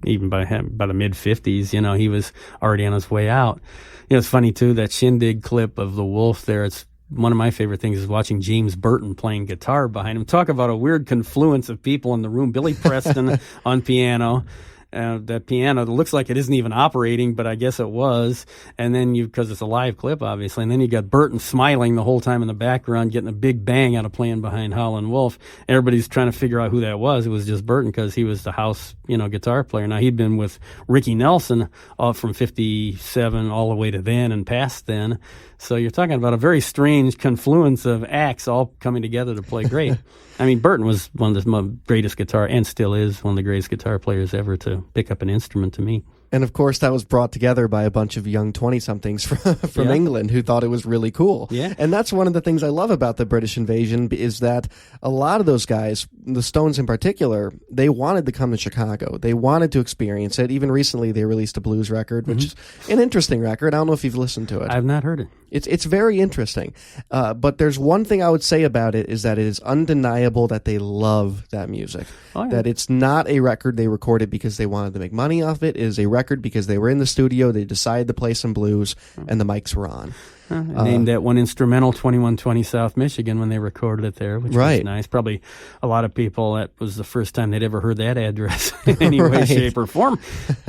[SPEAKER 3] mid-50s. He was already on his way out. It's funny too, that Shindig clip of the Wolf there. It's one of my favorite things is watching James Burton playing guitar behind him. Talk about a weird confluence of people in the room. Billy Preston on piano. That piano that looks like it isn't even operating, but I guess it was. And then because it's a live clip, obviously. And then you got Burton smiling the whole time in the background, getting a big bang out of playing behind Howlin' Wolf. Everybody's trying to figure out who that was. It was just Burton, because he was the house, guitar player. Now, he'd been with Ricky Nelson from 57 all the way to then and past then. So you're talking about a very strange confluence of acts all coming together to play great. I mean, Burton was one of the greatest guitar, and still is one of the greatest guitar players ever to pick up an instrument, to me.
[SPEAKER 2] And of course, that was brought together by a bunch of young 20-somethings from England who thought it was really cool.
[SPEAKER 3] Yeah.
[SPEAKER 2] And that's one of the things I love about the British invasion, is that a lot of those guys, the Stones in particular, they wanted to come to Chicago. They wanted to experience it. Even recently, they released a blues record, which is an interesting record. I don't know if you've listened to it.
[SPEAKER 3] I've not heard it.
[SPEAKER 2] It's very interesting. But there's one thing I would say about it, is that it is undeniable that they love that music.
[SPEAKER 3] Oh, yeah.
[SPEAKER 2] That it's not a record they recorded because they wanted to make money off it. It is a record because they were in the studio, they decided to play some blues, and the mics were on.
[SPEAKER 3] Named that one instrumental 2120 South Michigan when they recorded it there, which was nice. Probably a lot of people, that was the first time they'd ever heard that address in any way, shape, or form.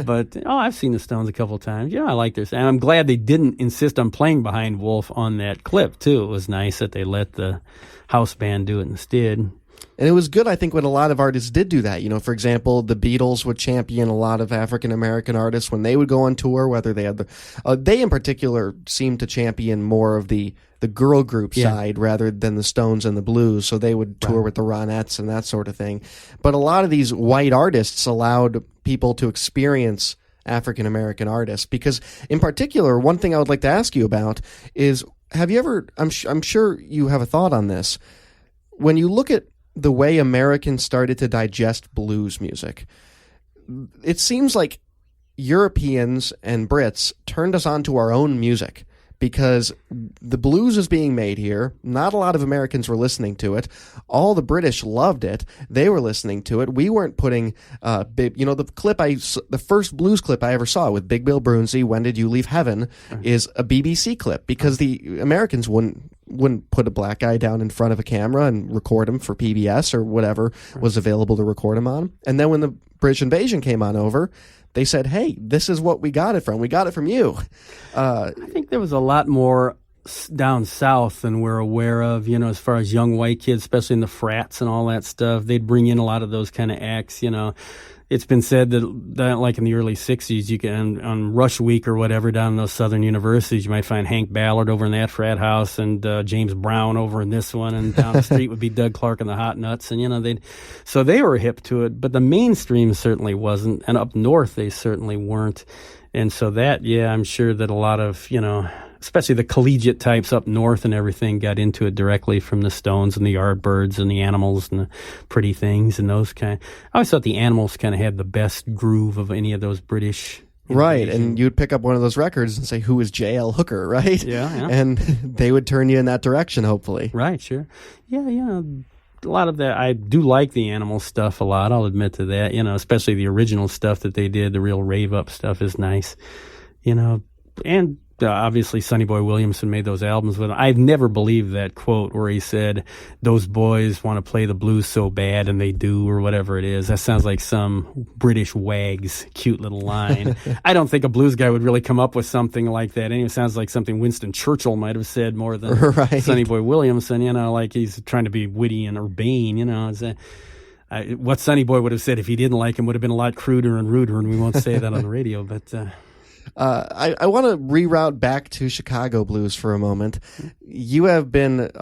[SPEAKER 3] But, I've seen the Stones a couple of times. I like their sound. I'm glad they didn't insist on playing behind Wolf on that clip, too. It was nice that they let the house band do it instead.
[SPEAKER 2] And it was good, I think, when a lot of artists did do that. For example, the Beatles would champion a lot of African-American artists when they would go on tour, whether they had they in particular seemed to champion more of the girl group side rather than the Stones and the blues. So they would tour with the Ronettes and that sort of thing. But a lot of these white artists allowed people to experience African-American artists, because in particular, one thing I would like to ask you about is, have you ever, I'm sure you have a thought on this, when you look at the way Americans started to digest blues music, it seems like Europeans and Brits turned us on to our own music, because the blues is being made here. Not a lot of Americans were listening to it. All the British loved it. They were listening to it. We weren't putting, the first blues clip I ever saw with Big Bill Brunsey, When Did You Leave Heaven, is a BBC clip, because the Americans wouldn't put a black guy down in front of a camera and record him for PBS or whatever was available to record him on. And then when the British invasion came on over, they said, hey, this is what we got it from. We got it from you.
[SPEAKER 3] I think there was a lot more down south than we're aware of, as far as young white kids, especially in the frats and all that stuff. They'd bring in a lot of those kind of acts, It's been said that like in the early 60s, you can, on Rush Week or whatever, down in those southern universities, you might find Hank Ballard over in that frat house, and James Brown over in this one, and down the street would be Doug Clark and the Hot Nuts, and so they were hip to it, but the mainstream certainly wasn't, and up north they certainly weren't. And so that, I'm sure that a lot of, especially the collegiate types up north and everything, got into it directly from the Stones and the Yardbirds and the Animals and the Pretty Things and those kind. I always thought the Animals kind of had the best groove of any of those British.
[SPEAKER 2] Right, and you'd pick up one of those records and say, who is J.L. Hooker, right?
[SPEAKER 3] Yeah.
[SPEAKER 2] And they would turn you in that direction, hopefully.
[SPEAKER 3] Right, sure. Yeah, a lot of that, I do like the Animal stuff a lot, I'll admit to that, especially the original stuff that they did, the real rave-up stuff is nice, and obviously Sonny Boy Williamson made those albums with him. I've never believed that quote where he said, those boys want to play the blues so bad, and they do, or whatever it is. That sounds like some British wag's cute little line. I don't think a blues guy would really come up with something like that. Anyway, it sounds like something Winston Churchill might have said more than
[SPEAKER 2] right.
[SPEAKER 3] Sonny Boy Williamson, like he's trying to be witty and urbane, what Sonny Boy would have said if he didn't like him would have been a lot cruder and ruder, and we won't say that on the radio, but...
[SPEAKER 2] I want to reroute back to Chicago blues for a moment. You have been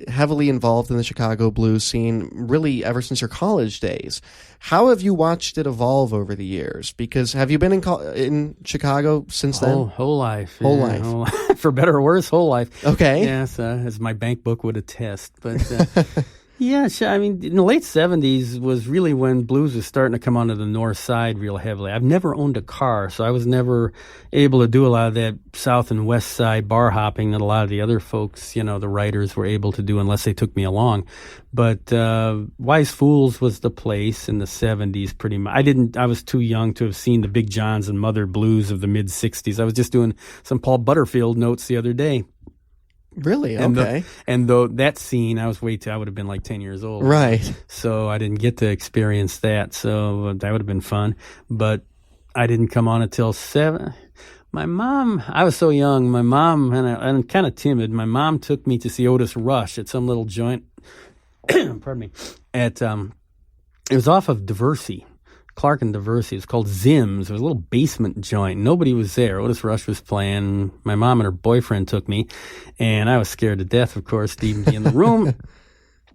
[SPEAKER 2] heavily involved in the Chicago blues scene really ever since your college days. How have you watched it evolve over the years? Because have you been in Chicago since then?
[SPEAKER 3] Whole life.
[SPEAKER 2] Whole
[SPEAKER 3] yeah,
[SPEAKER 2] life.
[SPEAKER 3] For better or worse, whole life.
[SPEAKER 2] Okay.
[SPEAKER 3] Yes, as my bank book would attest. But yeah, I mean, in the late 70s was really when blues was starting to come onto the north side real heavily. I've never owned a car, so I was never able to do a lot of that south and west side bar hopping that a lot of the other folks, the writers were able to do unless they took me along. But Wise Fools was the place in the 70s pretty much. I was too young to have seen the Big Johns and Mother Blues of the mid-60s. I was just doing some Paul Butterfield notes the other day.
[SPEAKER 2] Really? Okay.
[SPEAKER 3] And though that scene, I would have been like 10 years old.
[SPEAKER 2] Right.
[SPEAKER 3] So I didn't get to experience that. So that would have been fun. But I didn't come on until 7. My mom, I was so young. My mom, and I'm kind of timid, my mom took me to see Otis Rush at some little joint. Pardon me. It was off of Diversey. Clark and Diversey. It was called Zim's. It was a little basement joint. Nobody was there. Otis Rush was playing. My mom and her boyfriend took me, and I was scared to death, of course, to even be in the room.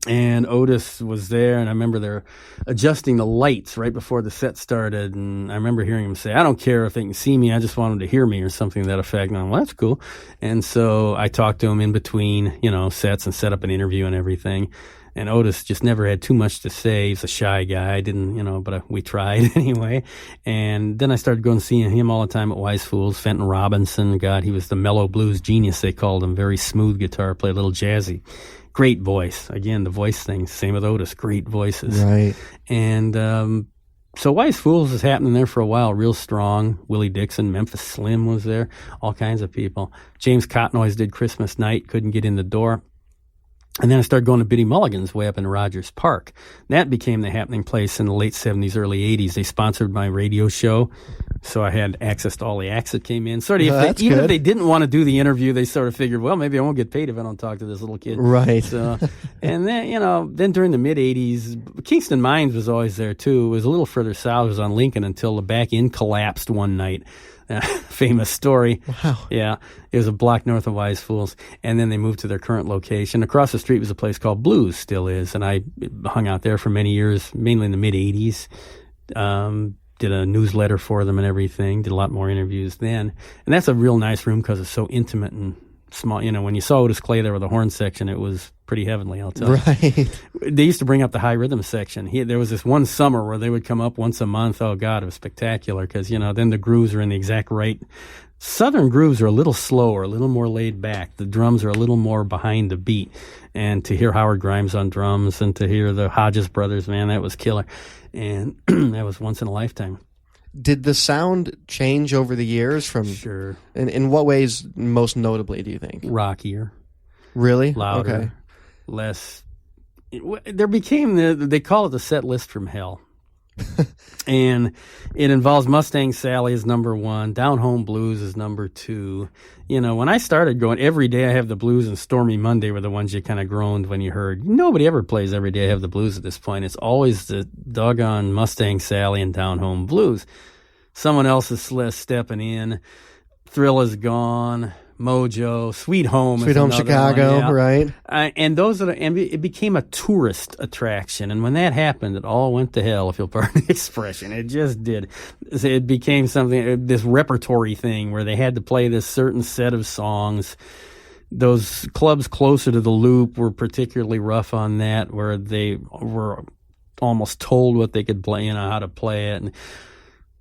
[SPEAKER 3] And Otis was there, and I remember they're adjusting the lights right before the set started, and I remember hearing him say, I don't care if they can see me, I just want them to hear me, or something to that effect. And I'm like, well, that's cool. And so I talked to him in between, sets and set up an interview and everything. And Otis just never had too much to say. He's a shy guy. I didn't, but we tried anyway. And then I started going and seeing him all the time at Wise Fools. Fenton Robinson, God, he was the mellow blues genius, they called him. Very smooth guitar, played a little jazzy. Great voice. Again, the voice thing, same with Otis. Great voices.
[SPEAKER 2] Right.
[SPEAKER 3] And so Wise Fools was happening there for a while, real strong. Willie Dixon, Memphis Slim was there, all kinds of people. James Cotnoys did Christmas Night, couldn't get in the door. And then I started going to Biddy Mulligan's way up in Rogers Park. That became the happening place in the late 70s, early 80s. They sponsored my radio show, so I had access to all the acts that came in. Even if they didn't want to do the interview, they sort of figured, well, maybe I won't get paid if I don't talk to this little kid.
[SPEAKER 2] Right.
[SPEAKER 3] So, and then during the mid-80s, Kingston Mines was always there, too. It was a little further south. It was on Lincoln until the back end collapsed one night. Famous story.
[SPEAKER 2] Wow.
[SPEAKER 3] Yeah. It was a block north of Wise Fools. And then they moved to their current location. Across the street was a place called Blues, still is. And I hung out there for many years, mainly in the mid-'80s. Did a newsletter for them and everything. Did a lot more interviews then. And that's a real nice room because it's so intimate and small. When you saw Otis Clay there with the horn section, it was pretty heavenly, I'll tell you.
[SPEAKER 2] Right.
[SPEAKER 3] They used to bring up the high rhythm section. There was this one summer where they would come up once a month. Oh, God, it was spectacular because, then the grooves are in the exact right. Southern grooves are a little slower, a little more laid back. The drums are a little more behind the beat. And to hear Howard Grimes on drums and to hear the Hodges brothers, man, that was killer. And that was once in a lifetime.
[SPEAKER 2] Did the sound change over the years from?
[SPEAKER 3] Sure.
[SPEAKER 2] In what ways most notably, do you think?
[SPEAKER 3] Rockier.
[SPEAKER 2] Really?
[SPEAKER 3] Louder.
[SPEAKER 2] Okay.
[SPEAKER 3] Less. There became they call it the set list from hell. And it involves Mustang Sally as number 1, Down Home Blues is number 2. When I started going, Every Day I Have the Blues and Stormy Monday were the ones you kind of groaned when you heard. Nobody ever plays Every Day I Have the Blues at this point. It's always the doggone Mustang Sally and Down Home Blues. Someone else is stepping in. Thrill is Gone. Mojo, Sweet Home
[SPEAKER 2] Chicago,
[SPEAKER 3] one, yeah.
[SPEAKER 2] Right?
[SPEAKER 3] And it became a tourist attraction. And when that happened, it all went to hell, if you'll pardon the expression. It just did. It became this repertory thing where they had to play this certain set of songs. Those clubs closer to the Loop were particularly rough on that, where they were almost told what they could play, how to play it. And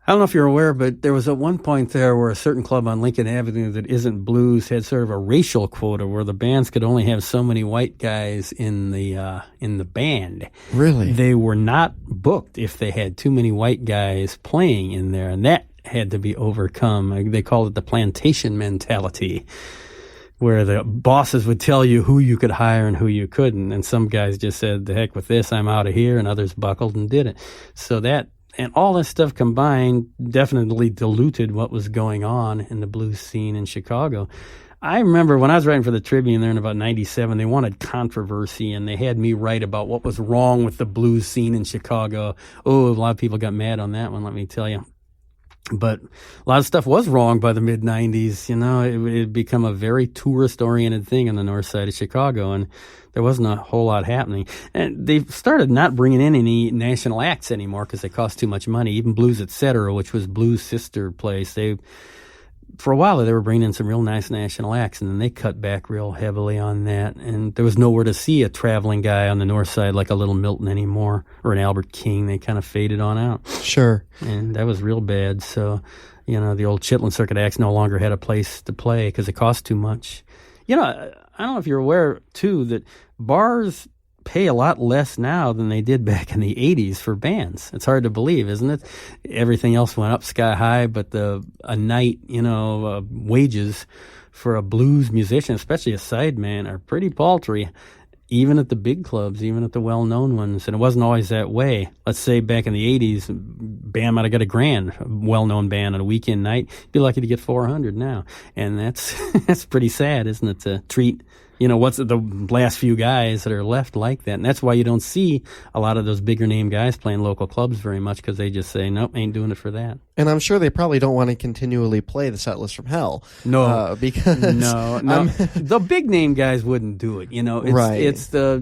[SPEAKER 3] I don't know if you're aware, but there was at one point there where a certain club on Lincoln Avenue that isn't blues had sort of a racial quota where the bands could only have so many white guys in the band.
[SPEAKER 2] Really?
[SPEAKER 3] They were not booked if they had too many white guys playing in there, and that had to be overcome. They called it the plantation mentality, where the bosses would tell you who you could hire and who you couldn't. And some guys just said, the heck with this, I'm out of here, and others buckled and did it. So that, and all this stuff combined definitely diluted what was going on in the blues scene in Chicago. I remember when I was writing for the Tribune there in about 97, they wanted controversy, and they had me write about what was wrong with the blues scene in Chicago. Oh, a lot of people got mad on that one, let me tell you. But a lot of stuff was wrong by the mid-'90s. You know, it had become a very tourist-oriented thing on the north side of Chicago, and there wasn't a whole lot happening. And they started not bringing in any national acts anymore because they cost too much money. Even Blues Etc., which was Blues' sister place, for a while they were bringing in some real nice national acts, and then they cut back real heavily on that. And there was nowhere to see a traveling guy on the north side like a Little Milton anymore, or an Albert King. They kind of faded on out.
[SPEAKER 2] Sure.
[SPEAKER 3] And that was real bad. So, you know, the old Chitlin Circuit acts no longer had a place to play because it cost too much. You know, I don't know if you're aware, too, that bars pay a lot less now than they did back in the 80s for bands. It's hard to believe, isn't it? Everything else went up sky high, but a night, wages for a blues musician, especially a sideman, are pretty paltry, even at the big clubs, even at the well-known ones. And it wasn't always that way. Let's say back in the 80s, band might have got $1,000, a well-known band on a weekend night. You'd be lucky to get $400 now. And that's that's pretty sad, isn't it, to treat what's the last few guys that are left like that. And that's why you don't see a lot of those bigger name guys playing local clubs very much, because they just say, nope, ain't doing it for that.
[SPEAKER 2] And I'm sure they probably don't want to continually play the Set List from Hell.
[SPEAKER 3] No.
[SPEAKER 2] Because
[SPEAKER 3] No. The big name guys wouldn't do it. It's the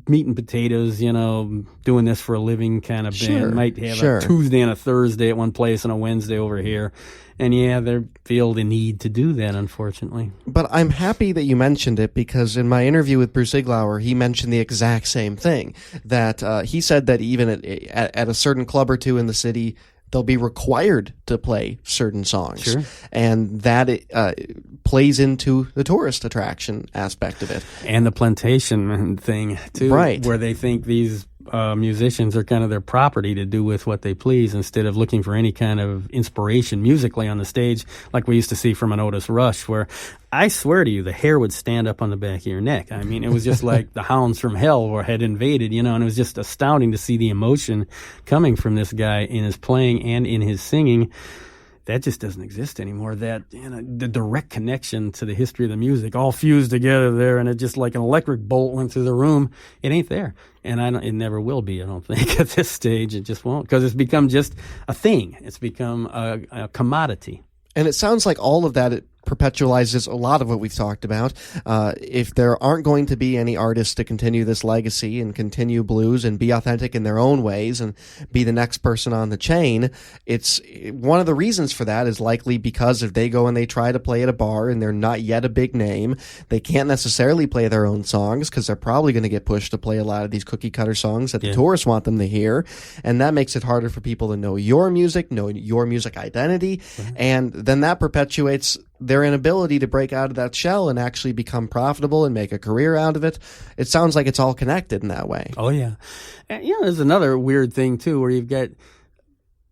[SPEAKER 3] meat and potatoes, doing this for a living kind of band.
[SPEAKER 2] Sure,
[SPEAKER 3] Might have
[SPEAKER 2] sure.
[SPEAKER 3] a Tuesday and a Thursday at one place and a Wednesday over here. And they feel the need to do that, unfortunately.
[SPEAKER 2] But I'm happy that you mentioned it, because in my interview with Bruce Iglauer, he mentioned the exact same thing. That he said that even at a certain club or two in the city, they'll be required to play certain songs.
[SPEAKER 3] Sure.
[SPEAKER 2] And that plays into the tourist attraction aspect of it.
[SPEAKER 3] And the plantation thing, too.
[SPEAKER 2] Right.
[SPEAKER 3] Where they think these musicians are kind of their property to do with what they please, instead of looking for any kind of inspiration musically on the stage, like we used to see from an Otis Rush, where I swear to you, the hair would stand up on the back of your neck. I mean, it was just like the hounds from hell had invaded, and it was just astounding to see the emotion coming from this guy in his playing and in his singing. That just doesn't exist anymore. That the direct connection to the history of the music all fused together there, and it just like an electric bolt went through the room. It ain't there, and it never will be. I don't think at this stage. It just won't, because it's become just a thing. It's become a commodity.
[SPEAKER 2] And it sounds like all of that it perpetualizes a lot of what we've talked about. If there aren't going to be any artists to continue this legacy and continue blues and be authentic in their own ways and be the next person on the chain, it's one of the reasons for that is likely because if they go and they try to play at a bar and they're not yet a big name, they can't necessarily play their own songs because they're probably going to get pushed to play a lot of these cookie cutter songs that the tourists want them to hear. And that makes it harder for people to know your music identity. Mm-hmm. And then that perpetuates their inability to break out of that shell and actually become profitable and make a career out of it. It sounds like it's all connected in that way.
[SPEAKER 3] Oh, yeah. And, there's another weird thing, too, where you've got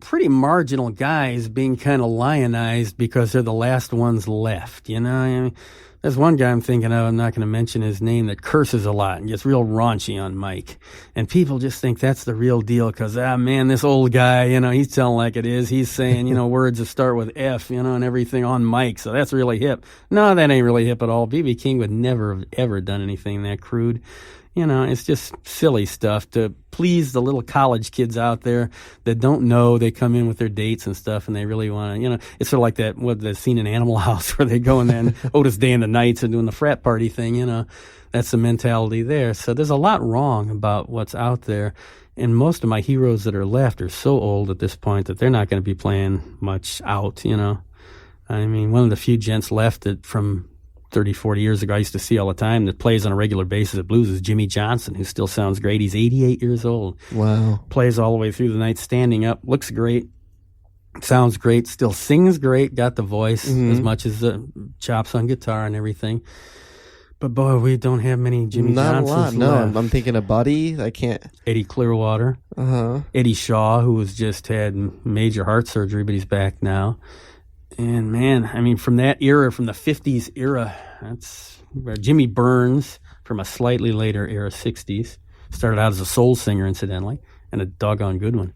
[SPEAKER 3] pretty marginal guys being kind of lionized because they're the last ones left, I mean, there's one guy I'm thinking of, I'm not going to mention his name, that curses a lot and gets real raunchy on mic. And people just think that's the real deal because, man, this old guy, he's telling like it is. He's saying, words that start with F, and everything on mic. So that's really hip. No, that ain't really hip at all. B.B. King would never have ever done anything that crude. It's just silly stuff to please the little college kids out there that don't know. They come in with their dates and stuff, and they really want to, it's sort of like that, the scene in Animal House where they go in there and Otis Day and the Knights and doing the frat party thing, that's the mentality there. So there's a lot wrong about what's out there. And most of my heroes that are left are so old at this point that they're not going to be playing much out, I mean, one of the few gents left that from 30, 40 years ago I used to see all the time that plays on a regular basis at blues is Jimmy Johnson, who still sounds great. He's 88 years old.
[SPEAKER 2] Wow.
[SPEAKER 3] Plays all the way through the night standing up, looks great, sounds great, still sings great, got the voice as much as the chops on guitar and everything. But boy, we don't have many Jimmy
[SPEAKER 2] Not
[SPEAKER 3] Johnsons
[SPEAKER 2] a lot.
[SPEAKER 3] left.
[SPEAKER 2] No, I'm thinking of Buddy. I can't.
[SPEAKER 3] Eddie Clearwater. Eddie Shaw, who was just had major heart surgery, but he's back now. And man, I mean, from that era, from the 50s era, that's Jimmy Burns from a slightly later era, 60s. Started out as a soul singer, incidentally, and a doggone good one.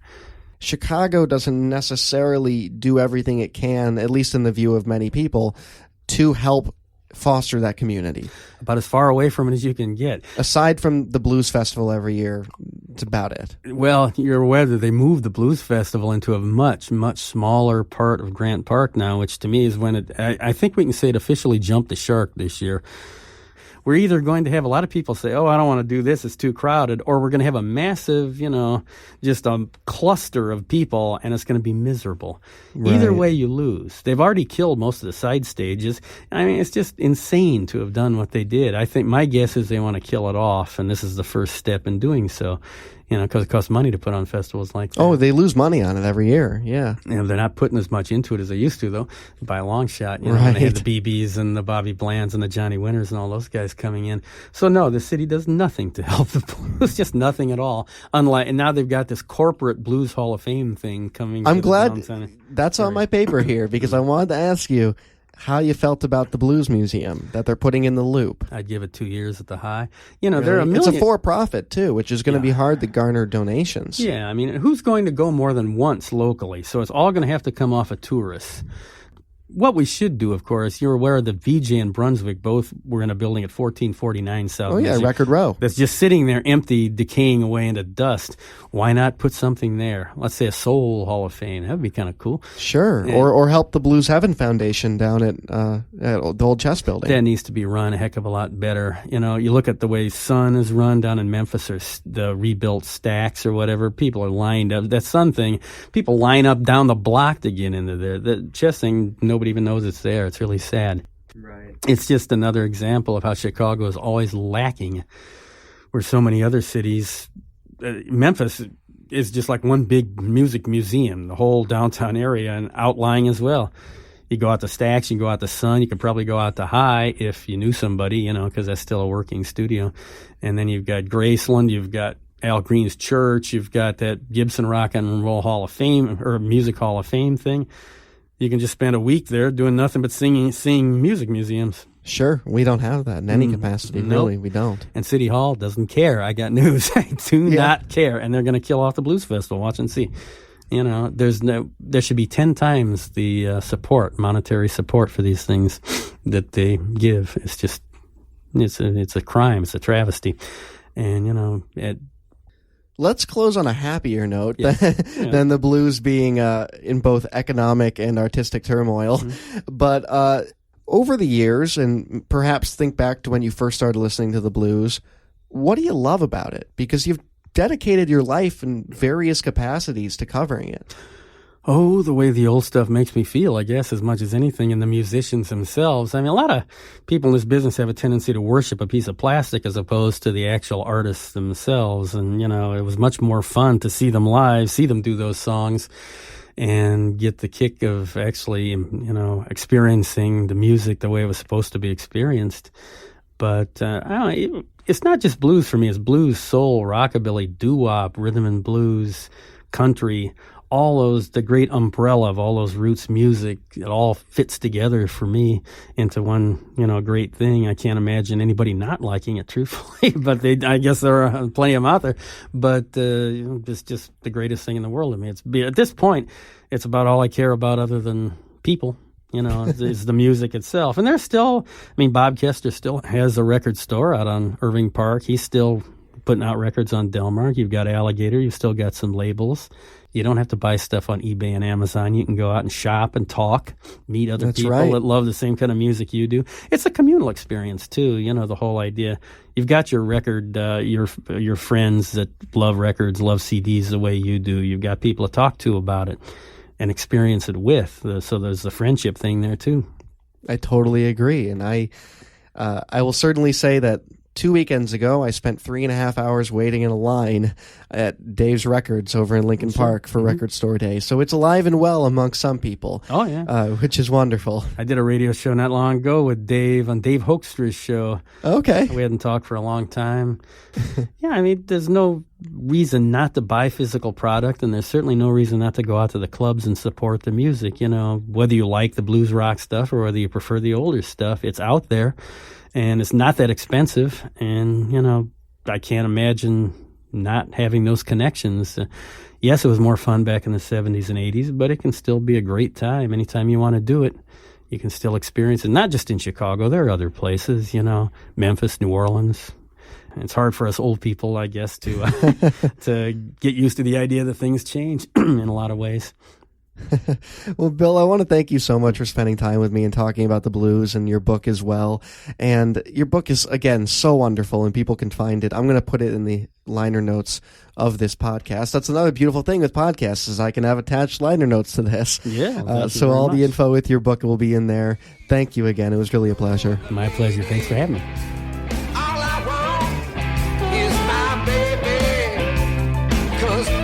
[SPEAKER 2] Chicago doesn't necessarily do everything it can, at least in the view of many people, to help foster that community.
[SPEAKER 3] About as far away from it as you can get.
[SPEAKER 2] Aside from the Blues Festival every year, it's about it.
[SPEAKER 3] Well, you're aware that they moved the Blues Festival into a much, much smaller part of Grant Park now, which to me is when I think we can say it officially jumped the shark this year. We're either going to have a lot of people say, oh, I don't want to do this, it's too crowded, or we're going to have a massive, just a cluster of people, and it's going to be miserable. Right. Either way, you lose. They've already killed most of the side stages. I mean, it's just insane to have done what they did. I think my guess is they want to kill it off, and this is the first step in doing so. Because it costs money to put on festivals like that.
[SPEAKER 2] Oh, they lose money on it every year, yeah.
[SPEAKER 3] They're not putting as much into it as they used to, though, by a long shot. When they had the BBs and the Bobby Blands and the Johnny Winters and all those guys coming in. So, no, the city does nothing to help the blues, just nothing at all. And now they've got this corporate Blues Hall of Fame thing coming.
[SPEAKER 2] I'm glad that's on my paper here, because I wanted to ask you how you felt about the Blues Museum that they're putting in the Loop.
[SPEAKER 3] I'd give it 2 years at the high.
[SPEAKER 2] Really? There are it's a for-profit, too, which is going to be hard to garner donations.
[SPEAKER 3] Yeah, I mean, who's going to go more than once locally? So it's all going to have to come off of tourists. What we should do, of course, you're aware that VJ and Brunswick both were in a building at 1449 South.
[SPEAKER 2] Oh, yeah, Record Row.
[SPEAKER 3] That's just sitting there empty, decaying away into dust. Why not put something there? Let's say a Soul Hall of Fame. That would be kind of cool.
[SPEAKER 2] Sure. And or help the Blues Heaven Foundation down at the old chess building.
[SPEAKER 3] That needs to be run a heck of a lot better. You look at the way Sun is run down in Memphis, or the rebuilt Stacks or whatever. People are lined up. That Sun thing, people line up down the block to get into there. The chess thing, nobody even knows it's there. It's really sad. Right. It's just another example of how Chicago is always lacking, where so many other cities, Memphis is just like one big music museum, the whole downtown area, and outlying as well. You go out to Stacks, you can go out to Sun, you could probably go out to High if you knew somebody, because that's still a working studio. And then you've got Graceland, you've got Al Green's Church, you've got that Gibson Rock and Roll Hall of Fame, or Music Hall of Fame thing. You can just spend a week there doing nothing but seeing music museums.
[SPEAKER 2] Sure. We don't have that in any capacity.
[SPEAKER 3] Nope.
[SPEAKER 2] Really, we don't.
[SPEAKER 3] And City Hall doesn't care. I got news. I do not care. And they're going to kill off the Blues Festival. Watch and see. There should be 10 times the monetary support for these things that they give. It's just, it's a crime. It's a travesty. And,
[SPEAKER 2] let's close on a happier note than the blues being in both economic and artistic turmoil. Mm-hmm. But over the years, and perhaps think back to when you first started listening to the blues, what do you love about it? Because you've dedicated your life in various capacities to covering it.
[SPEAKER 3] Oh, the way the old stuff makes me feel, I guess, as much as anything, and the musicians themselves. I mean, a lot of people in this business have a tendency to worship a piece of plastic as opposed to the actual artists themselves. And, it was much more fun to see them live, see them do those songs, and get the kick of actually, experiencing the music the way it was supposed to be experienced. But, I don't know, it's not just blues for me. It's blues, soul, rockabilly, doo-wop, rhythm and blues, country, all those, the great umbrella of all those roots music, it all fits together for me into one, great thing. I can't imagine anybody not liking it, truthfully, but I guess there are plenty of them out there. But it's just the greatest thing in the world to me. At this point, it's about all I care about other than people. Is the music itself. And there's still, Bob Kester still has a record store out on Irving Park. He's still putting out records on Delmark. You've got Alligator. You've still got some labels. You don't have to buy stuff on eBay and Amazon. You can go out and shop and talk, meet other people that love the same kind of music you do. It's a communal experience too. The whole idea. You've got your record, your friends that love records, love CDs the way you do. You've got people to talk to about it and experience it with. So there's the friendship thing there too.
[SPEAKER 2] I totally agree, and I will certainly say that 2 weekends ago, I spent 3.5 hours waiting in a line at Dave's Records over in Lincoln Park for Record Store Day. So it's alive and well amongst some people.
[SPEAKER 3] Oh, yeah.
[SPEAKER 2] Which is wonderful.
[SPEAKER 3] I did a radio show not long ago with Dave on Dave Hoekstra's show.
[SPEAKER 2] Okay.
[SPEAKER 3] We hadn't talked for a long time. Yeah, I mean, there's no reason not to buy physical product, and there's certainly no reason not to go out to the clubs and support the music. You know, whether you like the blues rock stuff or whether you prefer the older stuff, it's out there, and it's not that expensive. And, you know, I can't imagine not having those connections. Yes, it was more fun back in the 70s and 80s, but it can still be a great time. Anytime you want to do it, you can still experience it. Not just in Chicago. There are other places, you know, Memphis, New Orleans. It's hard for us old people, I guess, to get used to the idea that things change in a lot of ways.
[SPEAKER 2] Well, Bill, I want to thank you so much for spending time with me and talking about the blues and your book as well. And your book is, again, so wonderful, and people can find it. I'm going to put it in the liner notes of this podcast. That's another beautiful thing with podcasts is I can have attached liner notes to this.
[SPEAKER 3] Yeah.
[SPEAKER 2] So all the info with your book will be in there. Thank you again. It was really a pleasure.
[SPEAKER 3] My pleasure. Thanks for having me.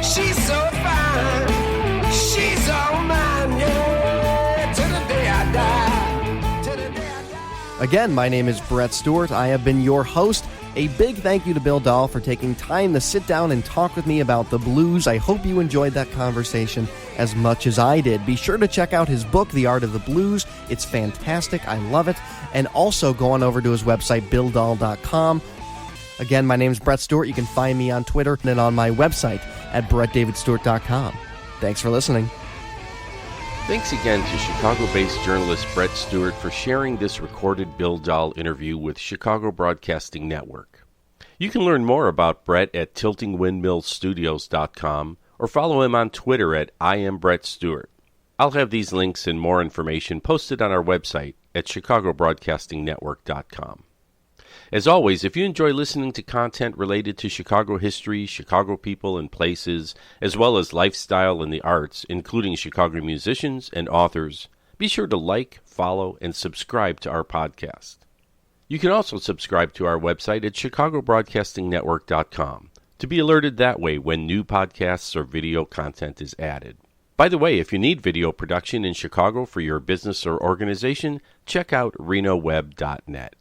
[SPEAKER 4] She's so fine, she's all mine, yeah, till the day I die, till the day I die.
[SPEAKER 2] Again, my name is Brett Stewart. I have been your host. A big thank you to Bill Dahl for taking time to sit down and talk with me about the blues. I hope you enjoyed that conversation as much as I did. Be sure to check out his book, The Art of the Blues. It's fantastic. I love it. And also go on over to his website, BillDahl.com. Again, my name is Brett Stewart. You can find me on Twitter and on my website at BrettDavidStewart.com. Thanks for listening.
[SPEAKER 1] Thanks again to Chicago-based journalist Brett Stewart for sharing this recorded Bill Dahl interview with Chicago Broadcasting Network. You can learn more about Brett at TiltingWindmillStudios.com or follow him on Twitter at IamBrettStewart. I'll have these links and more information posted on our website at ChicagoBroadcastingNetwork.com. As always, if you enjoy listening to content related to Chicago history, Chicago people and places, as well as lifestyle and the arts, including Chicago musicians and authors, be sure to like, follow, and subscribe to our podcast. You can also subscribe to our website at ChicagoBroadcastingNetwork.com to be alerted that way when new podcasts or video content is added. By the way, if you need video production in Chicago for your business or organization, check out RenoWeb.net.